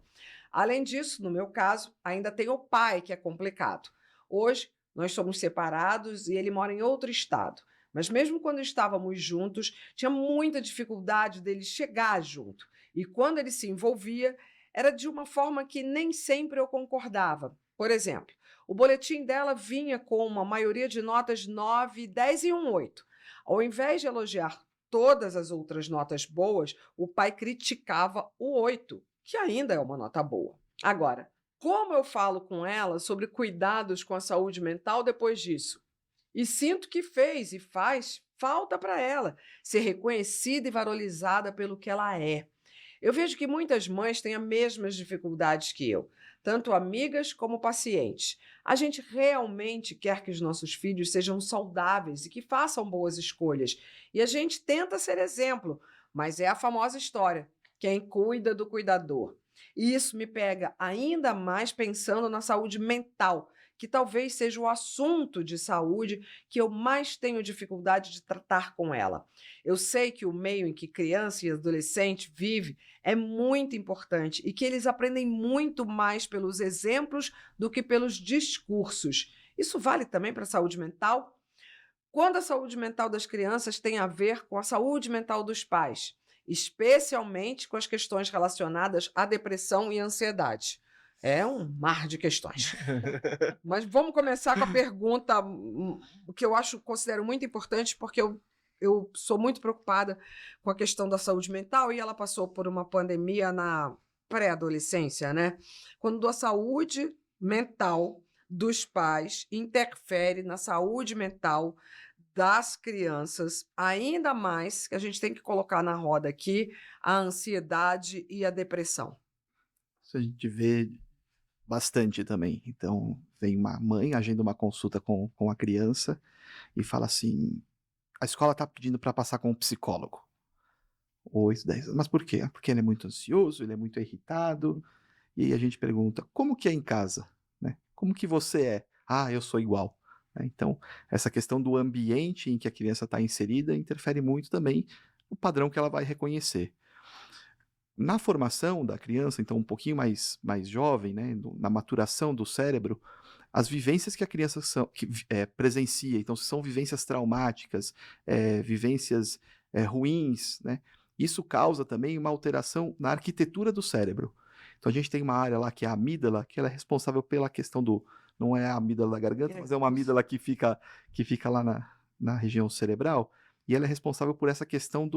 Além disso, no meu caso, ainda tem o pai, que é complicado. Hoje, nós somos separados e ele mora em outro estado. Mas mesmo quando estávamos juntos, tinha muita dificuldade dele chegar junto. E quando ele se envolvia, era de uma forma que nem sempre eu concordava. Por exemplo, o boletim dela vinha com uma maioria de notas 9, 10 e um 8. Ao invés de elogiar todas as outras notas boas, o pai criticava o 8, que ainda é uma nota boa. Agora, como eu falo com ela sobre cuidados com a saúde mental depois disso? E sinto que fez e faz falta para ela ser reconhecida e valorizada pelo que ela é. Eu vejo que muitas mães têm as mesmas dificuldades que eu, tanto amigas como pacientes. A gente realmente quer que os nossos filhos sejam saudáveis e que façam boas escolhas. E a gente tenta ser exemplo, mas é a famosa história: quem cuida do cuidador. E isso me pega ainda mais pensando na saúde mental, que talvez seja o assunto de saúde que eu mais tenho dificuldade de tratar com ela. Eu sei que o meio em que criança e adolescente vive é muito importante e que eles aprendem muito mais pelos exemplos do que pelos discursos. Isso vale também para a saúde mental? Quando a saúde mental das crianças tem a ver com a saúde mental dos pais, especialmente com as questões relacionadas à depressão e ansiedade. É um mar de questões. Mas vamos começar com a pergunta que eu considero muito importante, porque eu sou muito preocupada com a questão da saúde mental e ela passou por uma pandemia na pré-adolescência, né? Quando a saúde mental dos pais interfere na saúde mental das crianças, ainda mais que a gente tem que colocar na roda aqui a ansiedade e a depressão. Isso a gente vê bastante também. Então, vem uma mãe, agenda uma consulta com a criança e fala assim: a escola está pedindo para passar com um psicólogo. 8, 10 anos. Mas por quê? Porque ele é muito ansioso, ele é muito irritado. E aí a gente pergunta: como que é em casa? Né? Como que você é? Ah, eu sou igual. Né? Então, essa questão do ambiente em que a criança está inserida interfere muito também no padrão que ela vai reconhecer. Na formação da criança, então um pouquinho mais jovem, né, na maturação do cérebro, as vivências que a criança presencia, então se são vivências traumáticas, vivências ruins, né, isso causa também uma alteração na arquitetura do cérebro. Então a gente tem uma área lá que é a amígdala, que ela é responsável pela questão do, não é a amígdala da garganta, mas é uma amígdala que fica lá na região cerebral, e ela é responsável por essa questão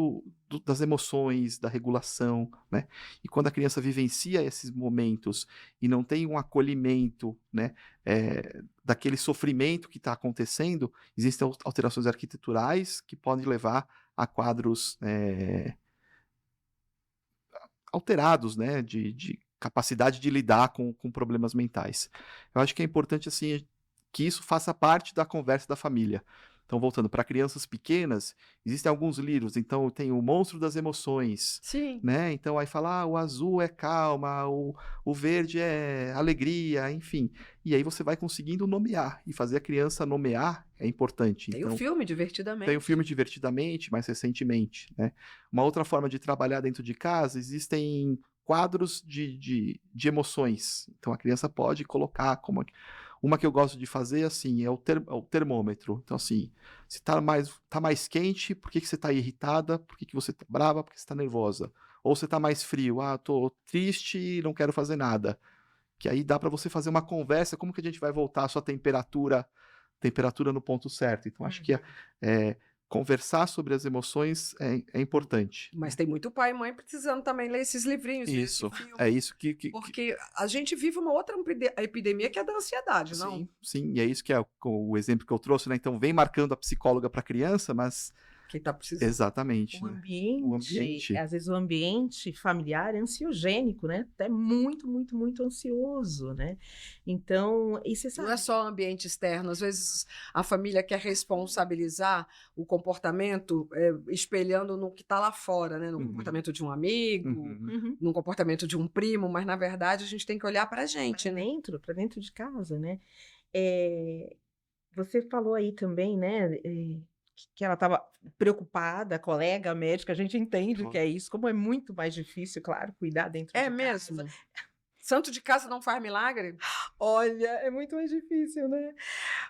das emoções, da regulação, né? E quando a criança vivencia esses momentos e não tem um acolhimento, né, daquele sofrimento que está acontecendo, existem alterações arquiteturais que podem levar a quadros alterados, né, de capacidade de lidar com problemas mentais. Eu acho que é importante, assim, que isso faça parte da conversa da família. Então, voltando para crianças pequenas, existem alguns livros. Então, tem o Monstro das Emoções. Sim. Né? Então, aí fala, o azul é calma, o verde é alegria, enfim. E aí você vai conseguindo nomear. E fazer a criança nomear é importante. Tem então, o filme Divertidamente. Tem o filme Divertidamente, mais recentemente. Né? Uma outra forma de trabalhar dentro de casa, existem quadros de emoções. Então, a criança pode colocar como... Uma que eu gosto de fazer, assim, é o termômetro. Então, assim, se tá mais quente, por que você tá irritada? Por que você tá brava? Por que você tá nervosa? Ou você tá mais frio? Ah, tô triste e não quero fazer nada. Que aí dá para você fazer uma conversa, como que a gente vai voltar a sua temperatura no ponto certo. Então, acho que conversar sobre as emoções é importante. Mas tem muito pai e mãe precisando também ler esses livrinhos. Isso, esse filme, é isso porque a gente vive uma outra epidemia que é a da ansiedade, não? Sim, sim, e é isso que é o exemplo que eu trouxe, né? Então, vem marcando a psicóloga para a criança, mas... Quem está precisando. Exatamente. O né? ambiente, às vezes o ambiente familiar é ansiogênico, né? Até muito, muito, muito ansioso, né? Então, e você sabe... Não é só o ambiente externo, às vezes a família quer responsabilizar o comportamento espelhando no que está lá fora, né? No comportamento de um amigo, no comportamento de um primo, mas na verdade a gente tem que olhar para a gente, né? Para dentro de casa, né? Você falou aí também, né? Que ela estava preocupada, colega médica, a gente entende que é isso, como é muito mais difícil, claro, cuidar dentro de casa. É mesmo? Santo de casa não faz milagre? Olha, é muito mais difícil, né?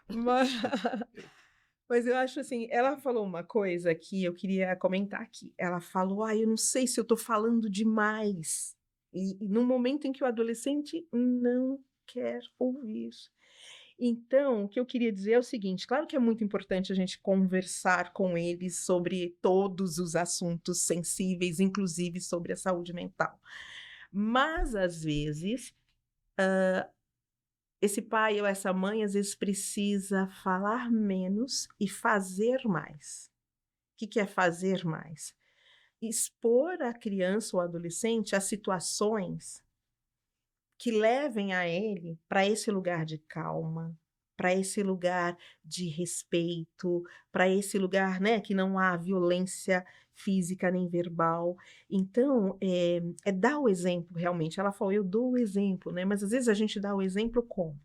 Mas eu acho assim, ela falou uma coisa que eu queria comentar aqui. Ela falou, eu não sei se eu tô falando demais. E no momento em que o adolescente não quer ouvir. Então, o que eu queria dizer é o seguinte: claro que é muito importante a gente conversar com eles sobre todos os assuntos sensíveis, inclusive sobre a saúde mental. Mas, às vezes, esse pai ou essa mãe, às vezes, precisa falar menos e fazer mais. O que é fazer mais? Expor a criança ou adolescente a situações que levem a ele para esse lugar de calma, para esse lugar de respeito, para esse lugar, né, que não há violência física nem verbal. Então, é dar o exemplo realmente. Ela falou: "Eu dou o exemplo", né, mas às vezes a gente dá o exemplo como?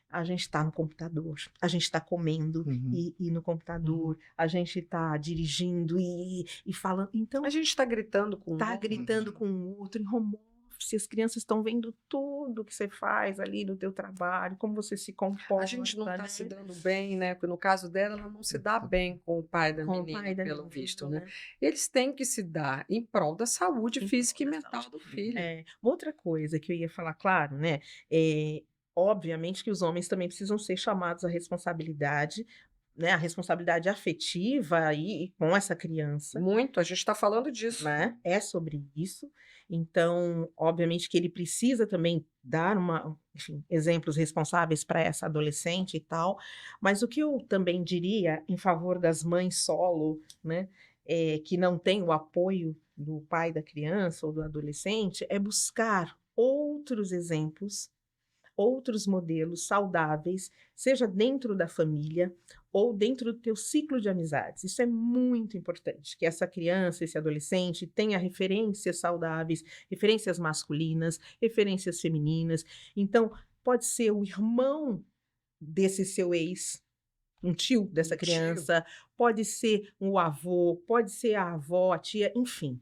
A gente está no computador, a gente está comendo Uhum. e no computador, a gente está dirigindo e falando. Então, A gente está gritando com o tá outro. gritando com o outro em home office, as crianças estão vendo tudo que você faz ali no teu trabalho, como você se comporta, A gente não está né? se dando bem, né? Porque no caso dela, ela não se dá bem com o pai da Com o menina, pai da pelo menina, visto, né? né? Eles têm que se dar em prol da saúde Em física e prol da mental saúde. do filho. Uma outra coisa que eu ia falar, claro, né? É, obviamente que os homens também precisam ser chamados à responsabilidade, né? A responsabilidade afetiva aí com essa criança. Muito, a gente está falando disso. Né? É sobre isso. Então, obviamente que ele precisa também dar enfim, exemplos responsáveis para essa adolescente e tal. Mas o que eu também diria em favor das mães solo, né, que não têm o apoio do pai da criança ou do adolescente, é buscar outros exemplos, outros modelos saudáveis, seja dentro da família ou dentro do teu ciclo de amizades. Isso é muito importante, que essa criança, esse adolescente tenha referências saudáveis, referências masculinas, referências femininas. Então, pode ser o irmão desse seu ex, um tio dessa Um tio. criança, pode ser o avô, pode ser a avó, a tia, enfim.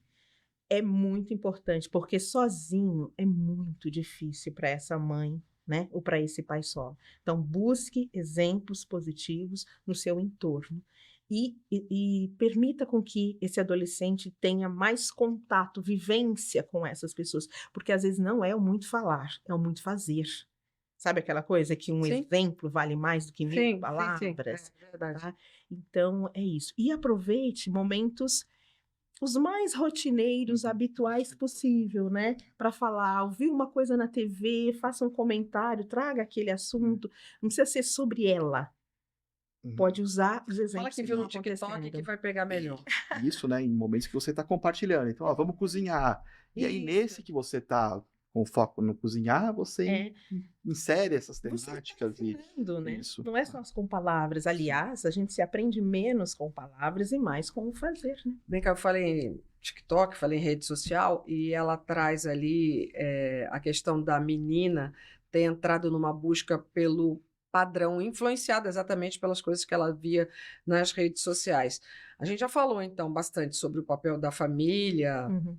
É muito importante, porque sozinho é muito difícil para essa mãe, né? Ou para esse pai solo. Então, busque exemplos positivos no seu entorno e permita com que esse adolescente tenha mais contato, vivência com essas pessoas, porque às vezes não é o muito falar, é o muito fazer. Sabe aquela coisa que um Sim. exemplo vale mais do que mil Sim, sim, palavras? é verdade. Tá? Então, é isso. E aproveite momentos os mais rotineiros, habituais possível, né? Para falar, ouviu uma coisa na TV, faça um comentário, traga aquele assunto. Não precisa ser sobre ela. Uhum. Pode usar os Fala exemplos que que viu estão no TikTok que acontecendo. vai pegar melhor. Isso, né, em momentos que você está compartilhando. Então, ó, vamos cozinhar. E aí, Isso. nesse que você está com foco no cozinhar, você É, insere essas você está temáticas e ensinando, né? isso. Não é só com palavras. Aliás, a gente se aprende menos com palavras e mais com o fazer, né? Bem que eu falei em TikTok, falei em rede social, e ela traz ali a questão da menina ter entrado numa busca pelo padrão, influenciada exatamente pelas coisas que ela via nas redes sociais. A gente já falou, então, bastante sobre o papel da família, Uhum.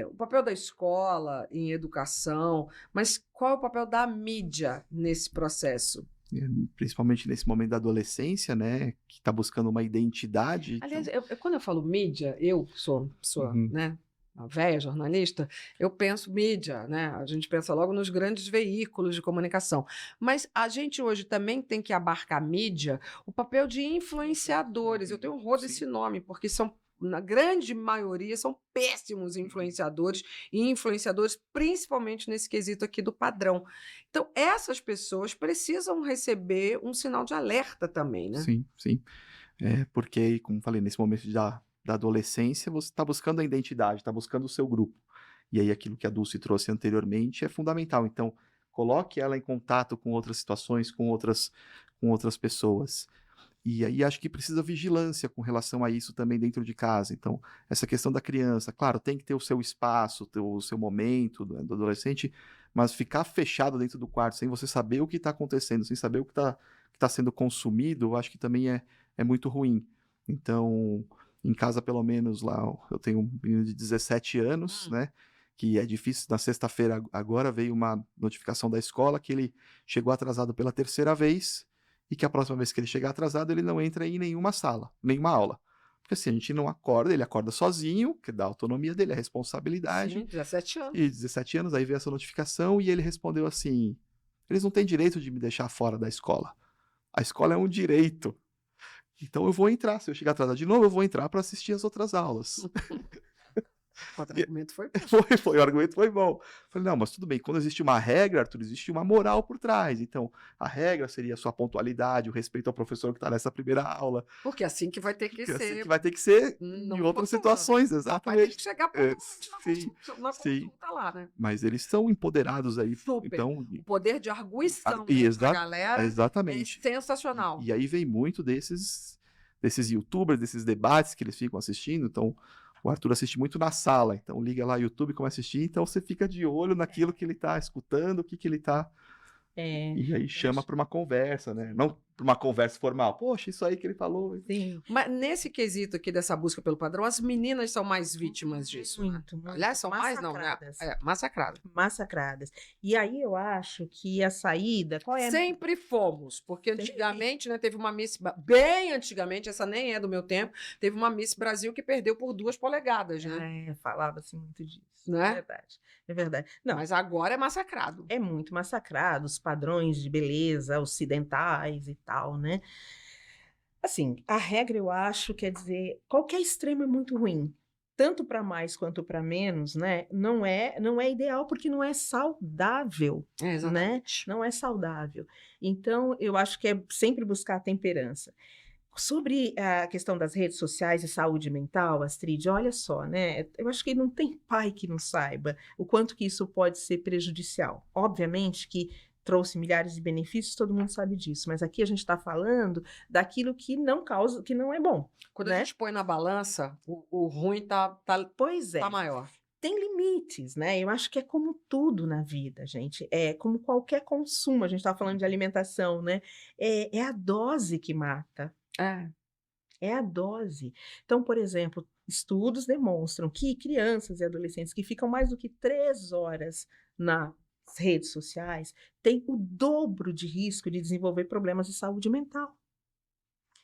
o papel da escola em educação, mas qual é o papel da mídia nesse processo? Principalmente nesse momento da adolescência, né, que está buscando uma identidade. Aliás, Então, quando eu falo mídia, eu sou Uhum. né, uma véia jornalista, eu penso mídia, né? A gente pensa logo nos grandes veículos de comunicação. Mas a gente hoje também tem que abarcar mídia, o papel de influenciadores. Eu tenho horror Sim. desse nome, porque são, na grande maioria, são péssimos influenciadores, e influenciadores principalmente nesse quesito aqui do padrão. Então, essas pessoas precisam receber um sinal de alerta também, né? Sim, sim. Porque, como falei, nesse momento da adolescência, você está buscando a identidade, está buscando o seu grupo. E aí aquilo que a Dulce trouxe anteriormente é fundamental. Então, coloque ela em contato com outras situações, com outras pessoas. E aí acho que precisa vigilância com relação a isso também dentro de casa. Então, essa questão da criança, claro, tem que ter o seu espaço, ter o seu momento do adolescente, mas ficar fechado dentro do quarto sem você saber o que está acontecendo, sem saber o que tá sendo consumido, eu acho que também é muito ruim. Então, em casa, pelo menos, lá, eu tenho um menino de 17 anos, né? Que é difícil. Na sexta-feira, agora, veio uma notificação da escola que ele chegou atrasado pela terceira vez e que a próxima vez que ele chegar atrasado, ele não entra em nenhuma sala, nenhuma aula. Porque assim, a gente não acorda, ele acorda sozinho, que dá a autonomia dele, a responsabilidade. Sim, 17 anos. E 17 anos, aí veio essa notificação e ele respondeu assim: eles não têm direito de me deixar fora da escola. A escola é um direito. Então eu vou entrar. Se eu chegar atrasado de novo, eu vou entrar para assistir as outras aulas. O argumento foi bom. O argumento foi bom. Falei, não, mas tudo bem, quando existe uma regra, Arthur, existe uma moral por trás. Então, a regra seria a sua pontualidade, o respeito ao professor que está nessa primeira aula. Porque é assim que vai ter que Porque assim ser. que vai ter que ser Não em outras funciona. situações, Vai ter exatamente. que chegar É, pontualmente na sim. consulta lá, né? Mas eles são empoderados aí. Super. Então, O poder de arguição e da galera é exatamente. sensacional. E aí vem muito desses youtubers, desses debates que eles ficam assistindo. Então, o Arthur assiste muito na sala. Então, liga lá o YouTube e começa a assistir. Então, você fica de olho naquilo que ele está escutando, o que ele está... E aí chama para uma conversa, né? Não para uma conversa formal. Poxa, isso aí que ele falou. Sim. Mas nesse quesito aqui dessa busca pelo padrão, as meninas são mais vítimas disso, né? Muito, muito. Aliás, são mais, não, né? Massacradas. Massacradas. Massacradas. E aí eu acho que a saída, qual é? Sempre fomos, porque Sempre. antigamente, né, teve uma Miss, bem antigamente, essa nem é do meu tempo, teve uma Miss Brasil que perdeu por 2 polegadas, né? Falava-se muito disso. Né? É verdade. É verdade. Não, Mas agora é massacrado. é muito massacrado, os padrões de beleza ocidentais e tal, né? Assim, a regra eu acho, quer dizer, qualquer extremo é muito ruim. Tanto para mais quanto para menos, né? Não é ideal porque não é saudável, Exatamente. Não é saudável. Então, eu acho que é sempre buscar a temperança. Sobre a questão das redes sociais e saúde mental, Astrid, olha só, né? Eu acho que não tem pai que não saiba o quanto que isso pode ser prejudicial. Obviamente que trouxe milhares de benefícios, todo mundo sabe disso, mas aqui a gente está falando daquilo que não causa, que não é bom. Quando né? a gente põe na balança, o ruim tá Pois é. maior. Tem limites, né? Eu acho que é como tudo na vida, gente. É como qualquer consumo. A gente está falando de alimentação, né? É a dose que mata. É a dose. Então, por exemplo, estudos demonstram que crianças e adolescentes que ficam mais do que 3 horas nas redes sociais têm o dobro de risco de desenvolver problemas de saúde mental.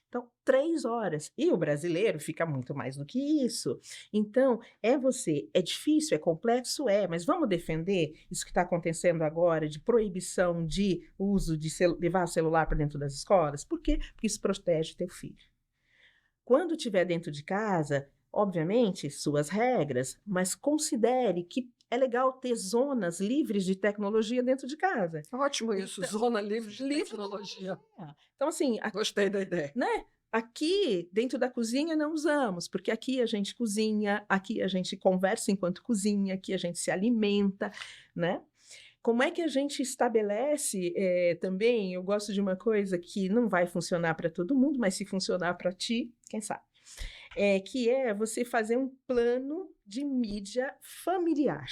Então, 3 horas. E o brasileiro fica muito mais do que isso. Então, é difícil, é complexo, mas vamos defender isso que está acontecendo agora de proibição de uso de levar o celular para dentro das escolas? Por quê? Porque isso protege teu filho. Quando estiver dentro de casa, obviamente, suas regras, mas considere que é legal ter zonas livres de tecnologia dentro de casa. Ótimo isso, Então, zona livre de tecnologia. Então, assim... Gostei da ideia. Né? Aqui, dentro da cozinha, não usamos, porque aqui a gente cozinha, aqui a gente conversa enquanto cozinha, aqui a gente se alimenta, né? Como é que a gente estabelece também, eu gosto de uma coisa que não vai funcionar para todo mundo, mas se funcionar para ti, quem sabe? Que é você fazer um plano de mídia familiar.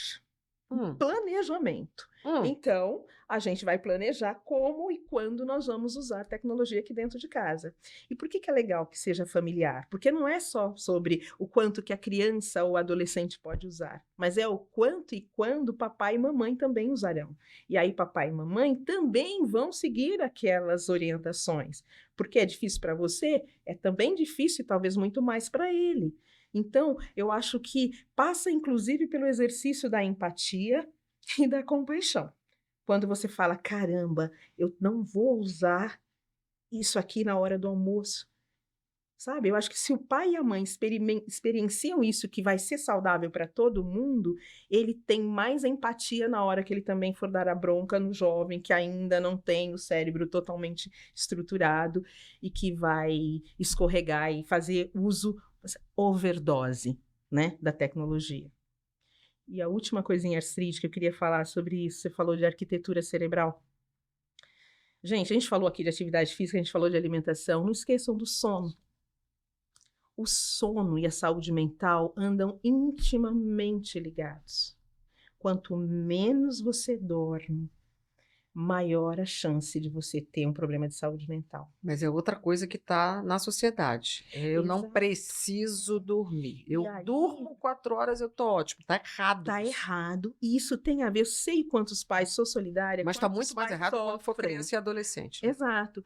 Planejamento. Então, a gente vai planejar como e quando nós vamos usar tecnologia aqui dentro de casa. E por que é legal que seja familiar? Porque não é só sobre o quanto que a criança ou adolescente pode usar, mas é o quanto e quando papai e mamãe também usarão. E aí papai e mamãe também vão seguir aquelas orientações. Porque é difícil para você, é também difícil e talvez muito mais para ele. Então, eu acho que passa, inclusive, pelo exercício da empatia e da compaixão. Quando você fala, caramba, eu não vou usar isso aqui na hora do almoço. Sabe? Eu acho que se o pai e a mãe experienciam isso, que vai ser saudável para todo mundo, ele tem mais empatia na hora que ele também for dar a bronca no jovem que ainda não tem o cérebro totalmente estruturado e que vai escorregar e fazer uso overdose, né, da tecnologia. E a última coisinha, Astrid, que eu queria falar sobre isso, você falou de arquitetura cerebral. Gente, a gente falou aqui de atividade física, a gente falou de alimentação, não esqueçam do sono. O sono e a saúde mental andam intimamente ligados. Quanto menos você dorme, maior a chance de você ter um problema de saúde mental. Mas é outra coisa que está na sociedade. Eu Exato. não preciso dormir. Eu aí? durmo 4 horas, eu tô ótimo. Tá errado. Tá isso. errado. E isso tem a ver, eu sei quantos pais, sou solidária. Mas está quantos muito mais pais errado quando for sofrem. criança e adolescente. Né? Exato.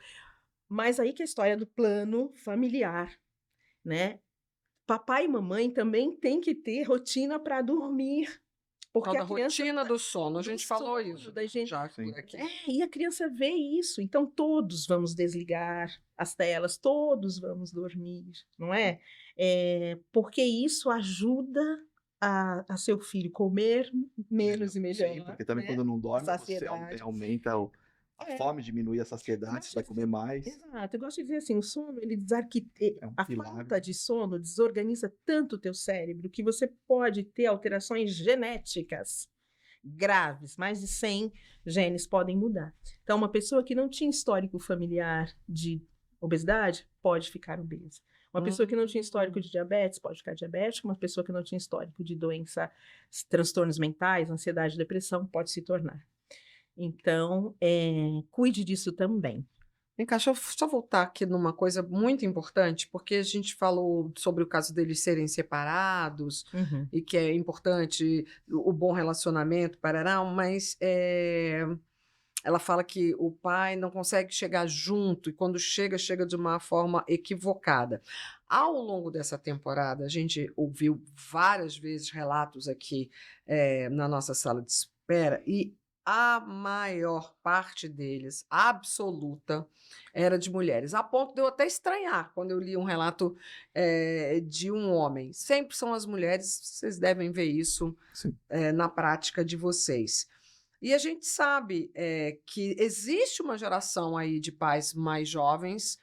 Mas aí que é a história do plano familiar, né? Papai e mamãe também têm que ter rotina para dormir. Porque a rotina do sono, a gente falou isso. Da gente... Já por aqui. E a criança vê isso. Então, todos vamos desligar as telas, todos vamos dormir, não é? Porque isso ajuda a seu filho comer menos e melhor, Sim, porque também né? quando não dorme, você Saciedade. aumenta a É. fome, diminui a saciedade, você vai comer mais. Exato, eu gosto de dizer assim, o sono, ele É um a pilar. falta de sono desorganiza tanto o teu cérebro que você pode ter alterações genéticas graves, mais de 100 genes podem mudar. Então, uma pessoa que não tinha histórico familiar de obesidade pode ficar obesa. Uma pessoa que não tinha histórico de diabetes pode ficar diabética. Uma pessoa que não tinha histórico de doença, transtornos mentais, ansiedade, depressão, pode se tornar. Então, cuide disso também. Vem cá, deixa eu só voltar aqui numa coisa muito importante, porque a gente falou sobre o caso deles serem separados e que é importante o bom relacionamento, parará, mas ela fala que o pai não consegue chegar junto e quando chega, chega de uma forma equivocada. Ao longo dessa temporada, a gente ouviu várias vezes relatos aqui na nossa sala de espera e a maior parte deles, absoluta, era de mulheres, a ponto de eu até estranhar quando eu li um relato de um homem. Sempre são as mulheres, vocês devem ver isso na prática de vocês. E a gente sabe que existe uma geração aí de pais mais jovens,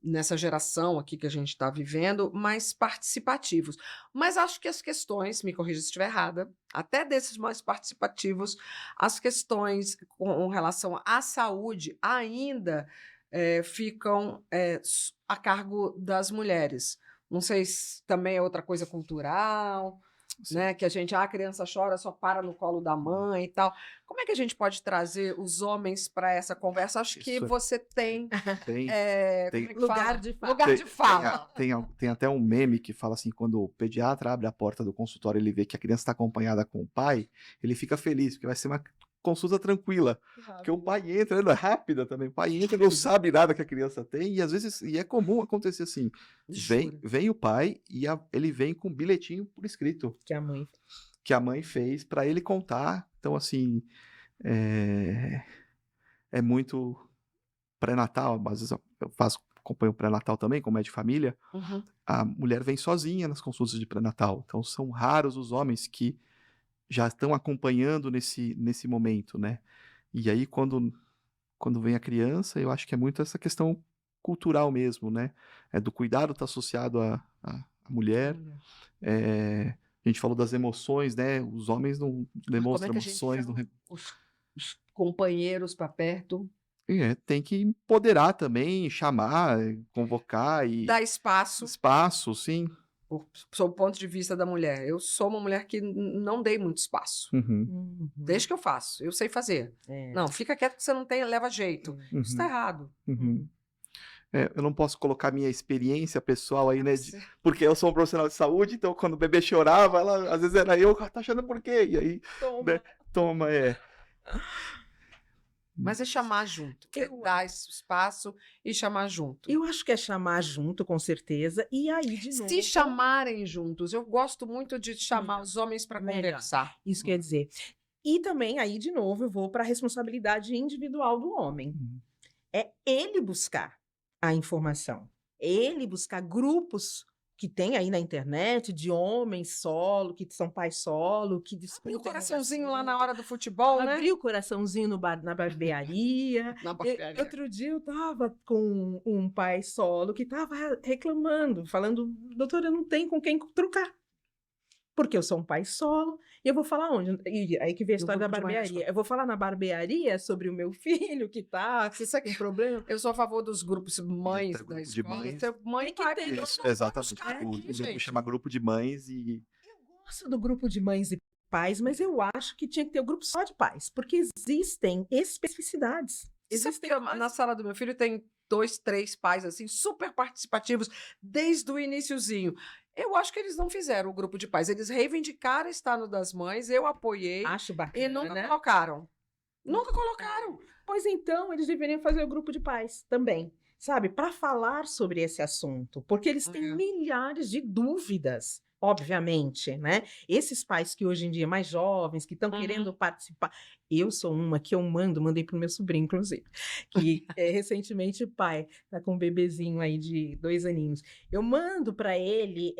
nessa geração aqui que a gente está vivendo, mais participativos. Mas acho que as questões, me corrija se estiver errada, até desses mais participativos, as questões com relação à saúde ainda ficam a cargo das mulheres. Não sei se também é outra coisa cultural, né? Que a criança chora, só para no colo da mãe e tal. Como é que a gente pode trazer os homens para essa conversa? Acho que você tem lugar de fala. Lugar de fala. Tem até um meme que fala assim, quando o pediatra abre a porta do consultório e ele vê que a criança está acompanhada com o pai, ele fica feliz, porque vai ser uma consulta tranquila. Porque o pai entra, ela é rápida também, o pai entra, não sabe nada que a criança tem, e às vezes, e é comum acontecer assim, vem o pai e ele vem com um bilhetinho por escrito. Que a mãe fez para ele contar. Então, assim, é muito pré-natal, às vezes eu acompanho o pré-natal também, como é de família, a mulher vem sozinha nas consultas de pré-natal, então são raros os homens que já estão acompanhando nesse momento, né? E aí, quando vem a criança, eu acho que é muito essa questão cultural mesmo, né? Do cuidado está associado à mulher. A gente falou das emoções, né? Os homens não demonstram emoções. Os companheiros para perto. Tem que empoderar também, chamar, convocar e... Dar espaço. Espaço, sim. Sob o ponto de vista da mulher. Eu sou uma mulher que não dei muito espaço. Desde que eu faço. Eu sei fazer. Não, fica quieto que você não tem, leva jeito. Isso está errado. Eu não posso colocar minha experiência pessoal aí, né? Porque eu sou um profissional de saúde, então quando o bebê chorava, às vezes era eu, tá chorando por quê? E aí, toma. Mas é chamar junto, dar esse espaço e chamar junto. Eu acho que é chamar junto, com certeza, e aí de novo... Se chamarem juntos, eu gosto muito de chamar os homens para conversar. Isso quer dizer. E também, aí de novo, eu vou para a responsabilidade individual do homem. É ele buscar a informação, ele buscar grupos que tem aí na internet de homens solo, que são pais solo, que discutem... Abrir o coraçãozinho lá na hora do futebol, né? Abrir o coraçãozinho na barbearia. Outro dia eu estava com um pai solo que estava reclamando, falando, doutora, eu não tenho com quem trocar. Porque eu sou um pai solo, e eu vou falar onde? E aí que vem a história da barbearia. Eu vou falar na barbearia sobre o meu filho que tá com problema. Eu sou a favor dos grupos mães da escola. Mãe que tem. Exatamente. O grupo chama grupo de mães e... Eu gosto do grupo de mães e pais, mas eu acho que tinha que ter um grupo só de pais, porque existem especificidades. Na sala do meu filho tem 2, 3 pais assim super participativos desde o iniciozinho. Eu acho que eles não fizeram o grupo de pais. Eles reivindicaram estar no das mães, eu apoiei. Acho bacana. E nunca colocaram. Nunca colocaram. Pois então, eles deveriam fazer o grupo de pais também, sabe? Para falar sobre esse assunto. Porque eles têm milhares de dúvidas obviamente, né? Esses pais que hoje em dia, mais jovens, que estão Uhum. querendo participar. Eu sou uma que eu mandei pro meu sobrinho, inclusive, que recentemente pai, tá com um bebezinho aí de 2 aninhos. Eu mando para ele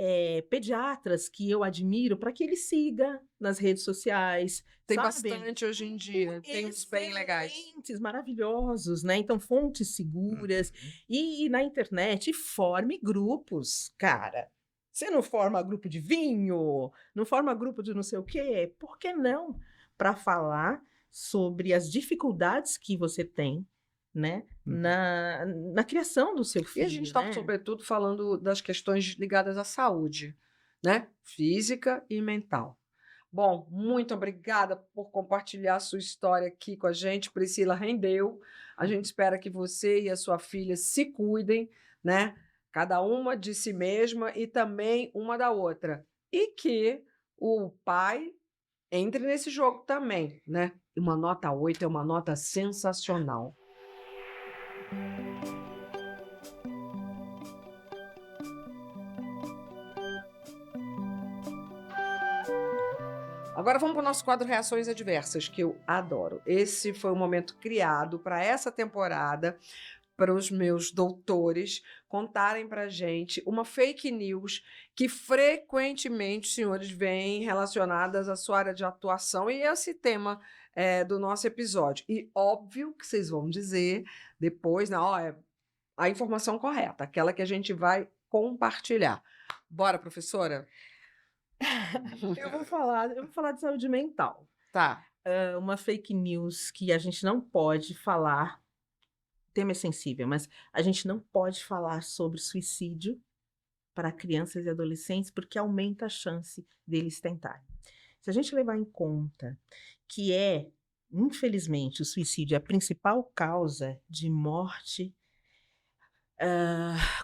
pediatras que eu admiro para que ele siga nas redes sociais, Tem sabe? bastante hoje em dia, tem uns bem legais. Excelentes, maravilhosos, né? Então, fontes seguras e na internet, e forme grupos, cara. Você não forma grupo de vinho, não forma grupo de não sei o quê? Por que não? Para falar sobre as dificuldades que você tem, né? Na criação do seu E filho, a gente está, né? sobretudo, falando das questões ligadas à saúde, né? Física e mental. Bom, muito obrigada por compartilhar a sua história aqui com a gente. Priscila, rendeu. A gente espera que você e a sua filha se cuidem, né? Cada uma de si mesma e também uma da outra. E que o pai entre nesse jogo também, né? Uma nota 8 é uma nota sensacional. Agora vamos para o nosso quadro Reações Adversas, que eu adoro. Esse foi um momento criado para essa temporada, para os meus doutores contarem para a gente uma fake news que frequentemente os senhores veem relacionadas à sua área de atuação e esse tema do nosso episódio. E óbvio que vocês vão dizer depois, a informação correta, aquela que a gente vai compartilhar. Bora, professora? Eu vou falar de saúde mental. Tá. Uma fake news que a gente não pode falar. O tema é sensível, mas a gente não pode falar sobre suicídio para crianças e adolescentes porque aumenta a chance deles tentarem. Se a gente levar em conta que infelizmente, o suicídio é a principal causa de morte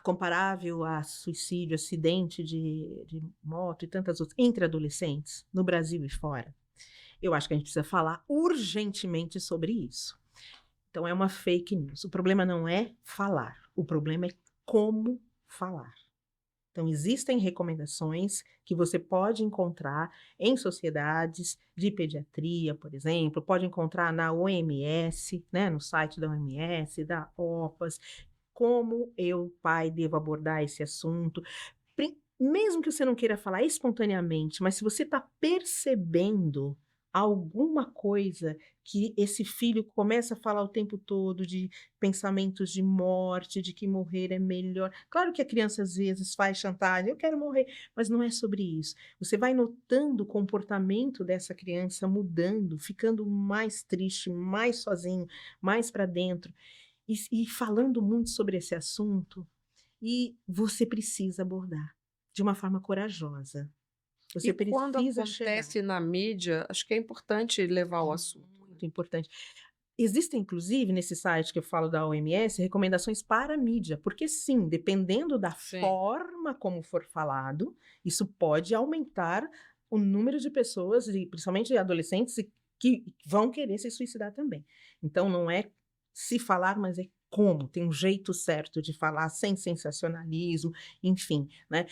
comparável a suicídio, acidente de moto e tantas outras, entre adolescentes, no Brasil e fora, eu acho que a gente precisa falar urgentemente sobre isso. Então, é uma fake news. O problema não é falar, o problema é como falar. Então, existem recomendações que você pode encontrar em sociedades de pediatria, por exemplo, pode encontrar na OMS, né, no site da OMS, da OPAS, como eu, pai, devo abordar esse assunto. Mesmo que você não queira falar espontaneamente, mas se você está percebendo alguma coisa que esse filho começa a falar o tempo todo de pensamentos de morte, de que morrer é melhor. Claro que a criança às vezes faz chantagem, eu quero morrer, mas não é sobre isso. Você vai notando o comportamento dessa criança mudando, ficando mais triste, mais sozinho, mais para dentro, e falando muito sobre esse assunto, e você precisa abordar de uma forma corajosa. Você E quando precisa acontece na mídia, acho que é importante levar o assunto. Muito importante. Existem, inclusive, nesse site que eu falo da OMS, recomendações para a mídia, porque sim, dependendo da Sim. forma como for falado, isso pode aumentar o número de pessoas, principalmente adolescentes, que vão querer se suicidar também. Então, não é se falar, mas é como. Tem um jeito certo de falar, sem sensacionalismo, enfim, né?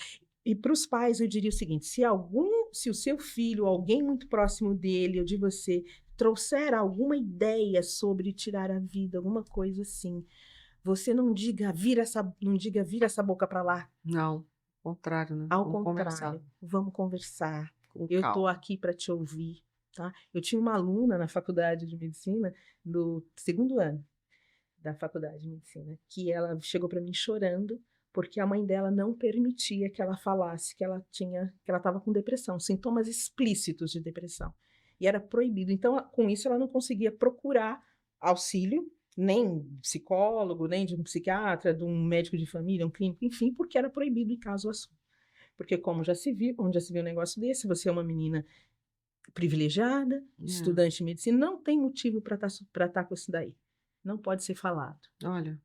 E para os pais eu diria o seguinte: se o seu filho, alguém muito próximo dele ou de você, trouxer alguma ideia sobre tirar a vida, alguma coisa assim, você não diga vira essa boca para lá. Não, ao contrário, né? Ao Vamos contrário, conversar vamos conversar. com Eu estou calma. aqui para te ouvir, tá? Eu tinha uma aluna na faculdade de medicina, no 2º ano da faculdade de medicina, que ela chegou para mim chorando porque a mãe dela não permitia que ela falasse que ela estava com depressão, sintomas explícitos de depressão. E era proibido. Então, com isso, ela não conseguia procurar auxílio, nem psicólogo, nem de um psiquiatra, de um médico de família, um clínico, enfim, porque era proibido em caso assunto. Porque como já se viu, onde já se viu um negócio desse, você é uma menina privilegiada, estudante de medicina, não tem motivo para estar com isso daí. Não pode ser falado. Olha,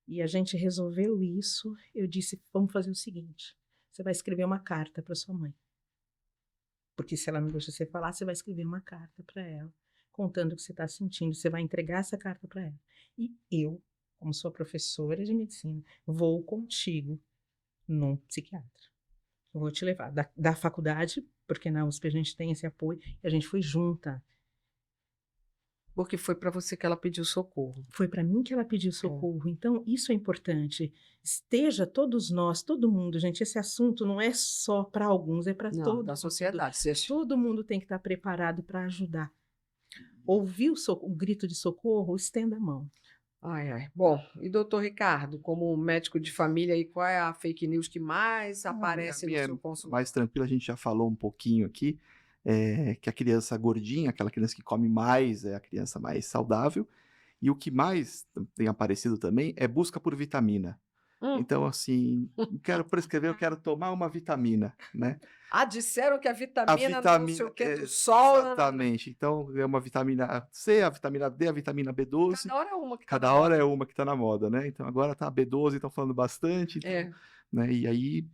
E a gente resolveu isso. Eu disse, vamos fazer o seguinte, você vai escrever uma carta para sua mãe. Porque se ela não deixa você falar, você vai escrever uma carta para ela, contando o que você está sentindo. Você vai entregar essa carta para ela. E eu, como sua professora de medicina, vou contigo num psiquiatra. vou te levar. Da faculdade, porque na USP a gente tem esse apoio, e a gente foi junta. Porque foi para você que ela pediu socorro. Foi para mim que ela pediu socorro. Então, isso é importante. Esteja todos nós, todo mundo, gente, esse assunto não é só para alguns, é para Não, todo da mundo. sociedade. Todo mundo tem que estar preparado para ajudar. Ouviu o grito de socorro, estenda a mão. Ai, ai. Bom, e doutor Ricardo, como médico de família, aí, qual é a fake news que mais aparece no seu consultório? Mais tranquilo, a gente já falou um pouquinho aqui, que a criança gordinha, aquela criança que come mais, é a criança mais saudável. E o que mais tem aparecido também é busca por vitamina. Então, assim, quero prescrever, eu quero tomar uma vitamina, né? Disseram que a A vitamina não vitamina, sei o que do sol. exatamente. Então, é uma vitamina C, a vitamina D, a vitamina B12. Cada hora é uma que tá Cada na hora moda. é uma que está na moda, né? Então, agora tá a B12, estão falando bastante. Então, né? E aí,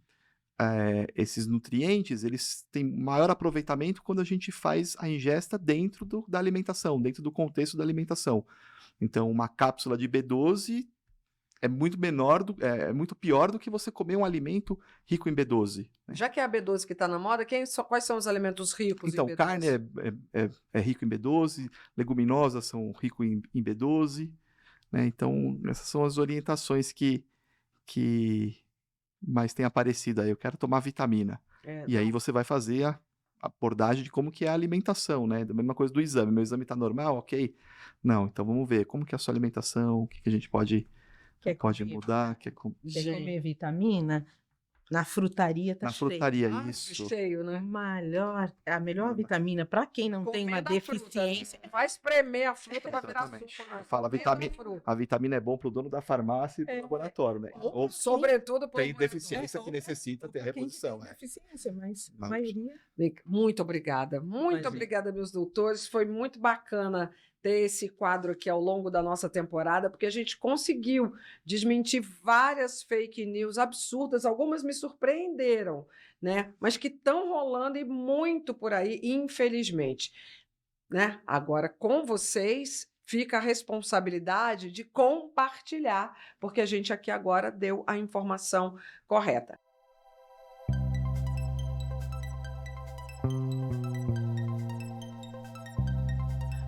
esses nutrientes, eles têm maior aproveitamento quando a gente faz a ingesta dentro da alimentação, dentro do contexto da alimentação. Então, uma cápsula de B12 é muito muito pior do que você comer um alimento rico em B12. Né? Já que é a B12 que está na moda, quais são os alimentos ricos Então, em B12? carne é rico em B12, leguminosas são ricos em B12, né? Então, essas são as orientações que mais têm aparecido aí. Eu quero tomar vitamina. E aí você vai fazer a abordagem de como que é a alimentação, né? Da mesma coisa do exame. Meu exame está normal, ok? Não, então vamos ver como que é a sua alimentação, o que a gente pode mudar. Quer comer vitamina? Na frutaria tá Na cheio. frutaria, isso. Cheio, né? A melhor vitamina para quem não tem uma deficiência. Vai espremer a fruta para virar Exatamente. suco. Fala, a vitamina é bom para o dono da farmácia e para o laboratório, né? Ou Sobretudo tem deficiência que necessita ter reposição. Tem deficiência, mas a maioria... Muito obrigada. Muito obrigada, meus doutores. Foi muito bacana ter esse quadro aqui ao longo da nossa temporada, porque a gente conseguiu desmentir várias fake news absurdas, algumas me surpreenderam, né? Mas que estão rolando e muito por aí, infelizmente. Né? Agora, com vocês, fica a responsabilidade de compartilhar, porque a gente aqui agora deu a informação correta.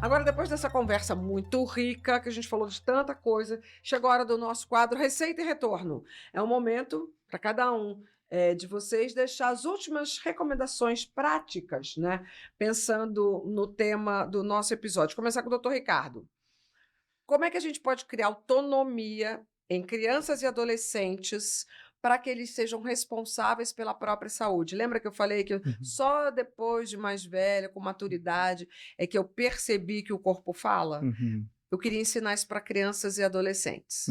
Agora, depois dessa conversa muito rica, que a gente falou de tanta coisa, chegou a hora do nosso quadro Receita e Retorno. É um momento para cada um de vocês deixar as últimas recomendações práticas, né? Pensando no tema do nosso episódio. Começar com o doutor Ricardo. Como é que a gente pode criar autonomia em crianças e adolescentes para que eles sejam responsáveis pela própria saúde? Lembra que eu falei que só depois de mais velha, com maturidade, é que eu percebi que o corpo fala? Eu queria ensinar isso para crianças e adolescentes.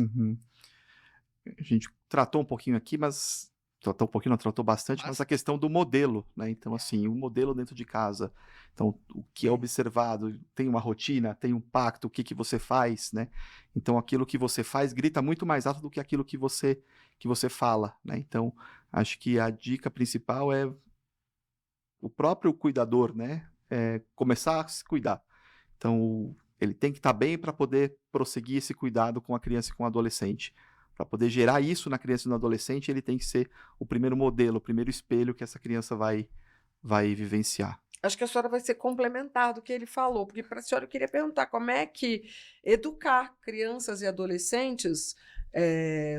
A gente tratou um pouquinho aqui, mas... tratou bastante, mas a questão do modelo, né? Então, assim, o modelo dentro de casa. Então, o que é observado, tem uma rotina, tem um pacto, o que você faz, né? Então, aquilo que você faz grita muito mais alto do que aquilo que você fala, né? Então, acho que a dica principal é o próprio cuidador, né? Começar a se cuidar. Então, ele tem que estar bem para poder prosseguir esse cuidado com a criança e com o adolescente. Para poder gerar isso na criança e no adolescente, ele tem que ser o primeiro modelo, o primeiro espelho que essa criança vai vivenciar. Acho que a senhora vai ser complementar do que ele falou, porque para a senhora eu queria perguntar como é que educar crianças e adolescentes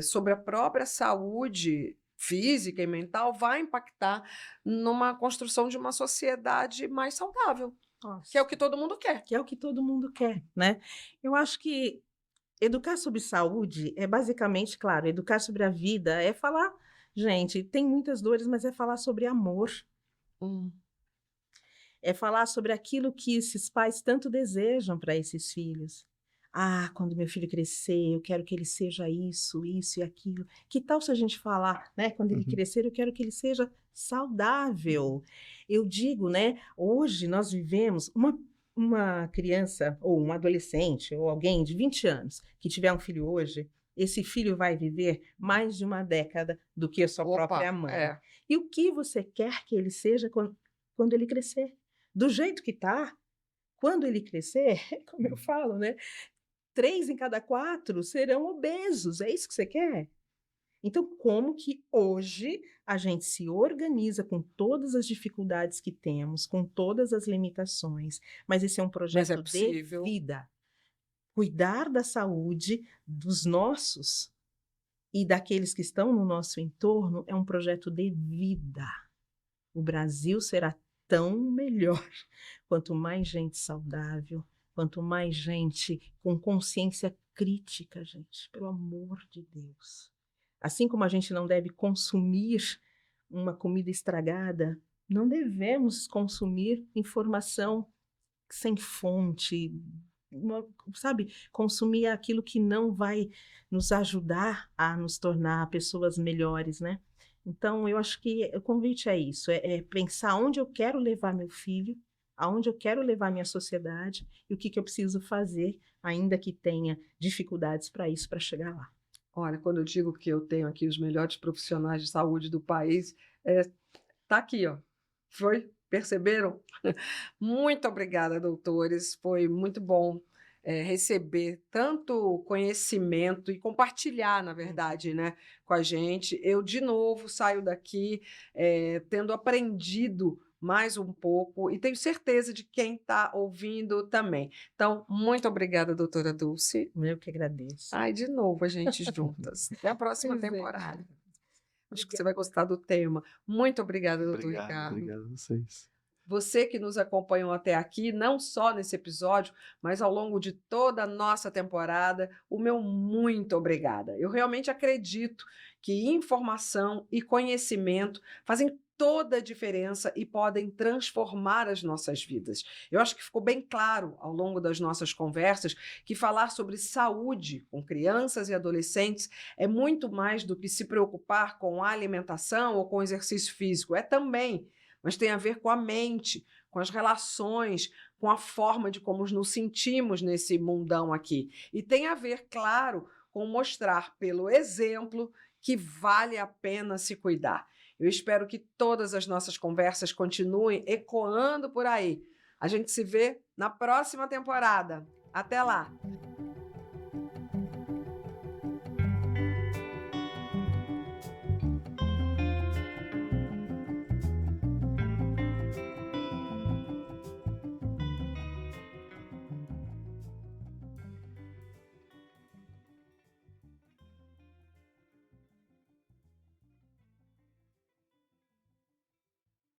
sobre a própria saúde física e mental vai impactar numa construção de uma sociedade mais saudável, que é o que todo mundo quer. Que é o que todo mundo quer, né? Eu acho que educar sobre saúde é basicamente, claro, educar sobre a vida é falar, gente, tem muitas dores, mas é falar sobre amor. É falar sobre aquilo que esses pais tanto desejam para esses filhos. Quando meu filho crescer, eu quero que ele seja isso e aquilo. Que tal se a gente falar, né? Quando ele crescer, eu quero que ele seja saudável. Eu digo, né? Hoje nós vivemos uma criança ou um adolescente ou alguém de 20 anos que tiver um filho hoje, esse filho vai viver mais de uma década do que a sua própria mãe. E o que você quer que ele seja quando ele crescer? Do jeito que está, quando ele crescer, como eu falo, né? 3 em cada 4 serão obesos. É isso que você quer? Então, como que hoje a gente se organiza com todas as dificuldades que temos, com todas as limitações, mas esse é um Mas é projeto de possível. vida. Cuidar da saúde dos nossos e daqueles que estão no nosso entorno é um projeto de vida. O Brasil será tão melhor quanto mais gente saudável, quanto mais gente com consciência crítica, gente, pelo amor de Deus. Assim como a gente não deve consumir uma comida estragada, não devemos consumir informação sem fonte, sabe? Consumir aquilo que não vai nos ajudar a nos tornar pessoas melhores, né? Então, eu acho que o convite é isso, é pensar onde eu quero levar meu filho, aonde eu quero levar minha sociedade e o que eu preciso fazer, ainda que tenha dificuldades para isso, para chegar lá. Olha, quando eu digo que eu tenho aqui os melhores profissionais de saúde do país, tá aqui, ó. Perceberam? Muito obrigada, doutores. Foi muito bom receber tanto conhecimento e compartilhar, na verdade, né, com a gente. Eu, de novo, saio daqui tendo aprendido mais um pouco e tenho certeza de quem está ouvindo também. Então, muito obrigada, doutora Dulce. Eu que agradeço. Ai, de novo a gente juntas. Até a próxima Pois é. temporada. Acho que você vai gostar do tema. Muito obrigada, doutor Ricardo. Obrigado a vocês. Você que nos acompanhou até aqui, não só nesse episódio, mas ao longo de toda a nossa temporada, o meu muito obrigada. Eu realmente acredito que informação e conhecimento fazem toda a diferença e podem transformar as nossas vidas. Eu acho que ficou bem claro ao longo das nossas conversas que falar sobre saúde com crianças e adolescentes é muito mais do que se preocupar com a alimentação ou com o exercício físico. É também, mas tem a ver com a mente, com as relações, com a forma de como nos sentimos nesse mundão aqui. E tem a ver, claro, com mostrar pelo exemplo que vale a pena se cuidar. Eu espero que todas as nossas conversas continuem ecoando por aí. A gente se vê na próxima temporada. Até lá!